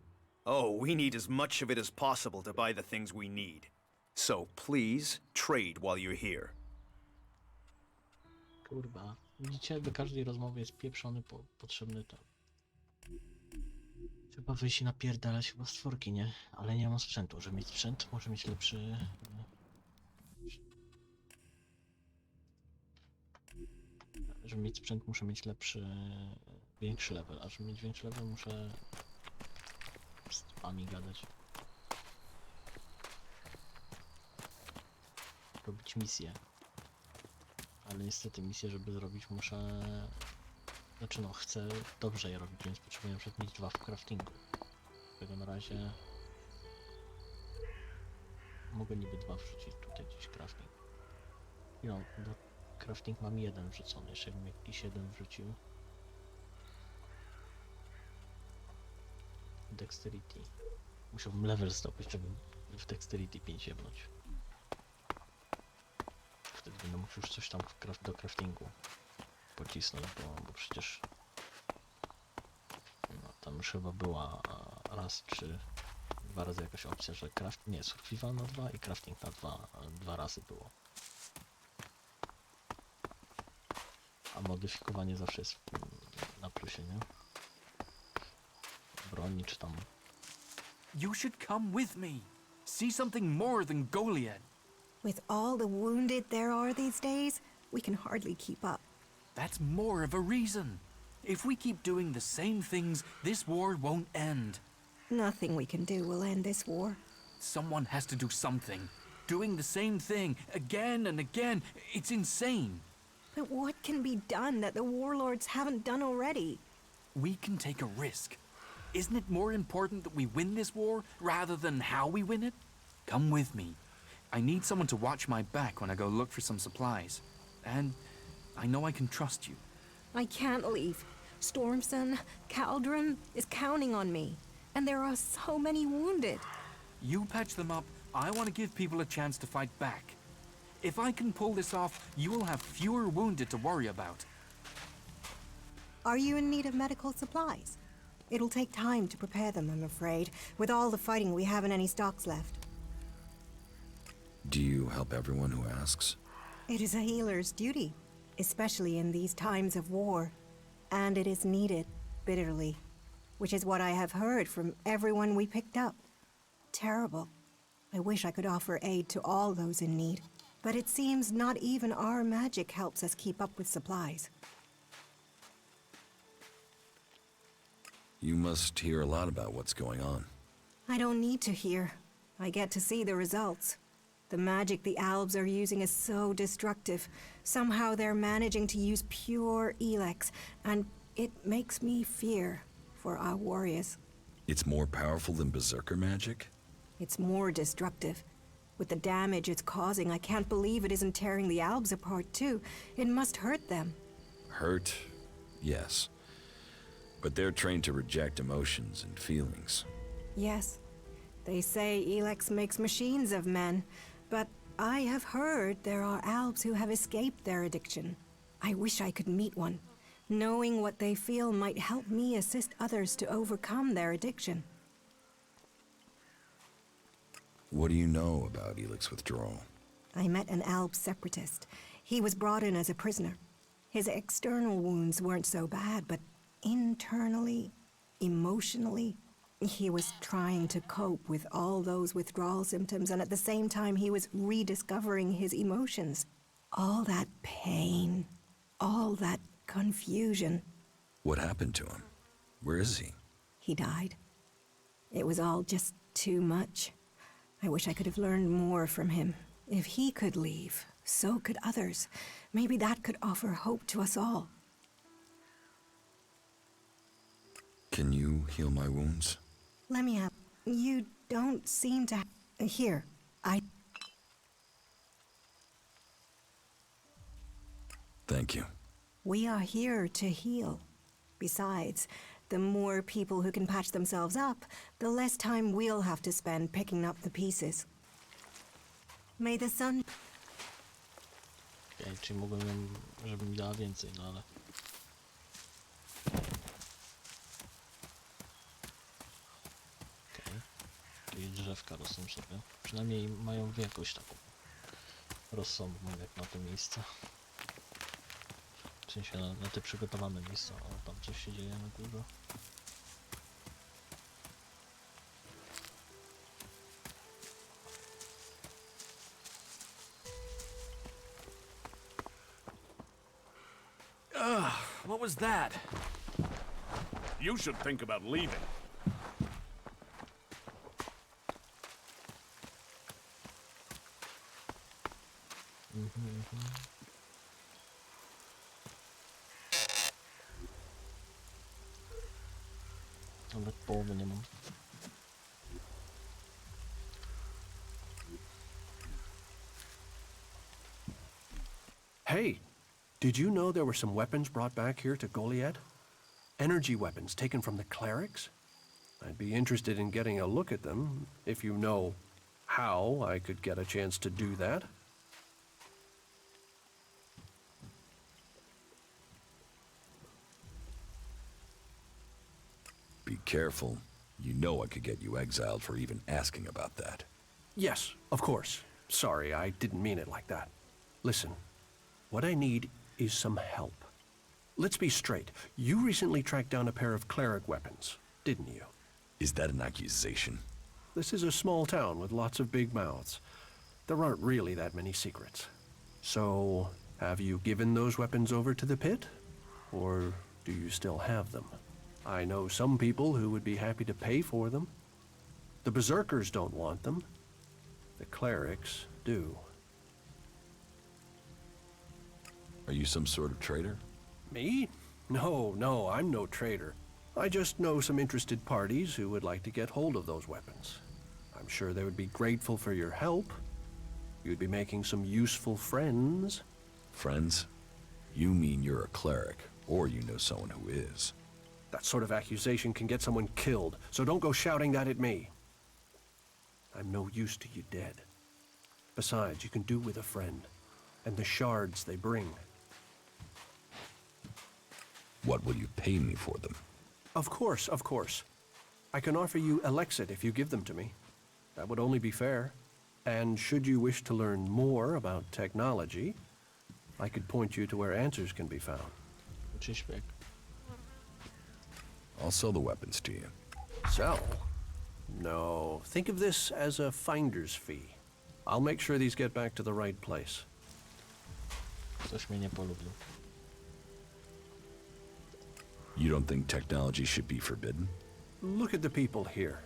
Oh, we need as much of it as possible to buy the things we need. So, please, trade while you're here. Kurwa. Widzicie, do każdej rozmowy jest pieprzony potrzebny to. Trzeba wyjść i napierdalać chyba stworki, nie? Ale nie mam sprzętu. Żeby mieć sprzęt, może mieć lepszy... Żeby mieć sprzęt, muszę mieć lepszy... większy level, a żeby mieć większy level, muszę... z wami gadać. Robić misję. Ale niestety misję, żeby zrobić, muszę... Znaczy no, chcę dobrze je robić, więc potrzebuję przed mieć 2 w craftingu. Tego na razie... Mogę niby 2 wrzucić tutaj gdzieś crafting. No, bo crafting mam 1 wrzucony, jeszcze bym jakiś 1 wrzucił. Dexterity. Musiałbym level zdobyć, żeby w Dexterity 5 jebnąć. Wtedy będę mógł już coś tam do craftingu pocisnąć, bo przecież no, tam już chyba była raz czy 2 razy jakaś opcja, że survival na 2 i crafting na 2 razy było. A modyfikowanie zawsze jest na plusie, nie? Broni czy tam... You should come with me. See something more than Goliath. With all the wounded there are these days, we can hardly keep up. That's more of a reason. If we keep doing the same things, this war won't end. Nothing we can do will end this war. Someone has to do something. Doing the same thing again and again, it's insane. But what can be done that the warlords haven't done already? We can take a risk. Isn't it more important that we win this war rather than how we win it? Come with me. I need someone to watch my back when I go look for some supplies. And I know I can trust you. I can't leave. Stormson, Caldron is counting on me. And there are so many wounded. You patch them up. I want to give people a chance to fight back. If I can pull this off, you will have fewer wounded to worry about. Are you in need of medical supplies? It'll take time to prepare them, I'm afraid, with all the fighting we haven't any stocks left. Do you help everyone who asks? It is a healer's duty, especially in these times of war. And it is needed, bitterly, which is what I have heard from everyone we picked up. Terrible. I wish I could offer aid to all those in need, but it seems not even our magic helps us keep up with supplies. You must hear a lot about what's going on. I don't need to hear. I get to see the results. The magic the Albs are using is so destructive. Somehow they're managing to use pure Elex, and it makes me fear for our warriors. It's more powerful than Berserker magic? It's more destructive. With the damage it's causing, I can't believe it isn't tearing the Albs apart too. It must hurt them. Hurt, yes. But they're trained to reject emotions and feelings. Yes. They say Elex makes machines of men, but I have heard there are Albs who have escaped their addiction. I wish I could meet one. Knowing what they feel might help me assist others to overcome their addiction. What do you know about Elex withdrawal? I met an Alb separatist. He was brought in as a prisoner. His external wounds weren't so bad, but internally, emotionally, he was trying to cope with all those withdrawal symptoms, and at the same time he was rediscovering his emotions. All that pain, all that confusion. What happened to him? Where is he? He died. It was all just too much. I wish I could have learned more from him. If he could leave, so could others. Maybe that could offer hope to us all. Can you heal my wounds? Let me have... You don't seem to... Here, Thank you. We are here to heal. Besides, the more people who can patch themselves up, the less time we'll have to spend picking up the pieces. May the sun... Okej, czyli mogłem ją, żeby mi dała więcej, no ale... Okej. Czyli drzewka rosną sobie. Przynajmniej mają wielkość taką rozsądną jak na to miejsce. W sensie na te przygotowane miejsca. O, tam coś się dzieje na górze. What was that? You should think about leaving. Nawet połowy nie mam. Hey, did you know there were some weapons brought back here to Goliath? Energy weapons taken from the clerics? I'd be interested in getting a look at them, if you know how I could get a chance to do that. Be careful. You know I could get you exiled for even asking about that. Yes, of course. Sorry, I didn't mean it like that. Listen, what I need is some help. Let's be straight. You recently tracked down a pair of cleric weapons, didn't you? Is that an accusation? This is a small town with lots of big mouths. There aren't really that many secrets. So, have you given those weapons over to the pit? Or do you still have them? I know some people who would be happy to pay for them. The Berserkers don't want them. The clerics do. Are you some sort of traitor? Me? No, I'm no traitor. I just know some interested parties who would like to get hold of those weapons. I'm sure they would be grateful for your help. You'd be making some useful friends. Friends? You mean you're a cleric, or you know someone who is. That sort of accusation can get someone killed, so don't go shouting that at me. I'm no use to you dead. Besides, you can do with a friend, and the shards they bring. What will you pay me for them? Of course. I can offer you Elex if you give them to me. That would only be fair. And should you wish to learn more about technology, I could point you to where answers can be found. I'll sell the weapons to you. Sell? No, think of this as a finder's fee. I'll make sure these get back to the right place. Ktoś mnie nie polubił. You don't think technology should be forbidden? Look at the people here.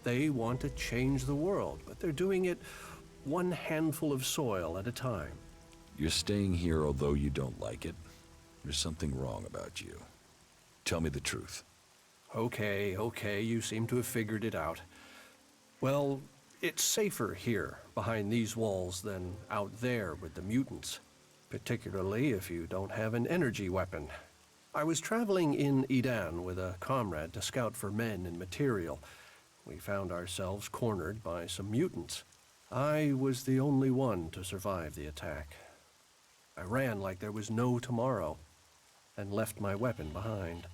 They want to change the world, but they're doing it one handful of soil at a time. You're staying here although you don't like it. There's something wrong about you. Tell me the truth. Okay, you seem to have figured it out. Well, it's safer here, behind these walls, than out there with the mutants. Particularly if you don't have an energy weapon. I was traveling in Idan with a comrade to scout for men and material. We found ourselves cornered by some mutants. I was the only one to survive the attack. I ran like there was no tomorrow, and left my weapon behind.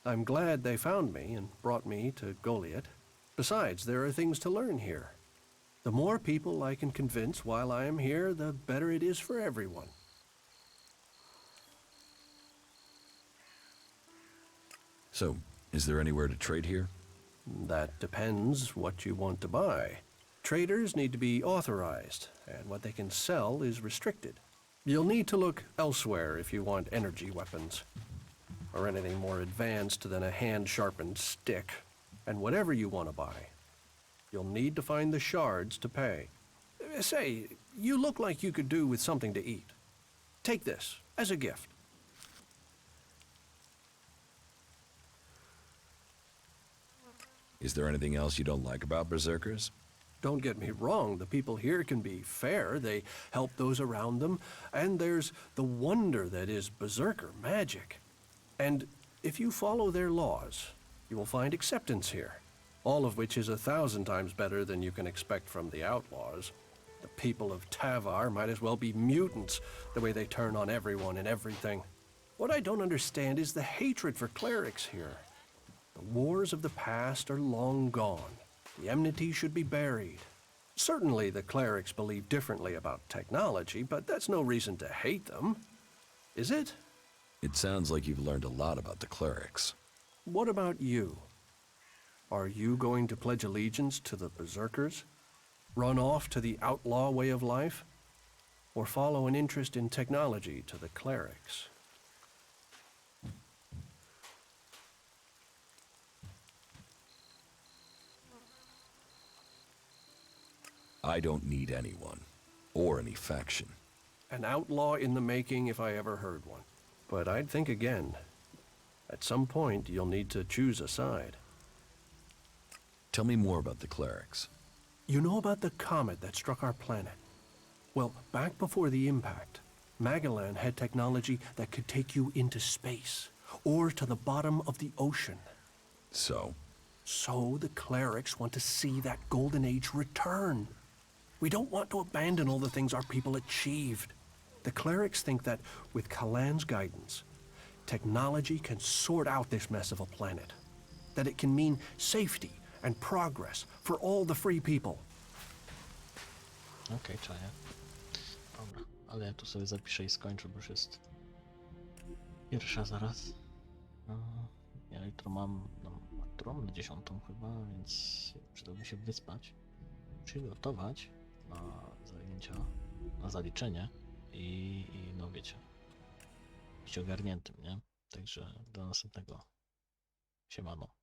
I'm glad they found me and brought me to Goliath. Besides, there are things to learn here. The more people I can convince while I am here, the better it is for everyone. So, is there anywhere to trade here? That depends what you want to buy. Traders need to be authorized, and what they can sell is restricted. You'll need to look elsewhere if you want energy weapons, or anything more advanced than a hand-sharpened stick. And whatever you want to buy, you'll need to find the shards to pay. Say, you look like you could do with something to eat. Take this as a gift. Is there anything else you don't like about Berserkers? Don't get me wrong, the people here can be fair. They help those around them, and there's the wonder that is Berserker magic. And if you follow their laws, you will find acceptance here, all of which is 1,000 times better than you can expect from the outlaws. The people of Tavar might as well be mutants, the way they turn on everyone and everything. What I don't understand is the hatred for clerics here. The wars of the past are long gone. The enmity should be buried. Certainly the clerics believe differently about technology, but that's no reason to hate them. Is it? It sounds like you've learned a lot about the clerics. What about you? Are you going to pledge allegiance to the Berserkers? Run off to the outlaw way of life? Or follow an interest in technology to the clerics? I don't need anyone, or any faction. An outlaw in the making if I ever heard one. But I'd think again. At some point, you'll need to choose a side. Tell me more about the clerics. You know about the comet that struck our planet? Well, back before the impact, Magellan had technology that could take you into space, or to the bottom of the ocean. So? So the clerics want to see that golden age return. We don't want to abandon all the things our people achieved. The clerics think that with Kalan's guidance, technology can sort out this mess of a planet. That it can mean safety and progress for all the free people. Okej, czaję. Dobra, ale ja tu sobie zapiszę i skończę, bo już jest Pierwsza zaraz. Ja jutro mam, na 10 chyba, więc przydałoby mi się wyspać, przygotować na zajęcia, na zaliczenie i no wiecie, być ogarniętym, nie? Także do następnego. Siemano.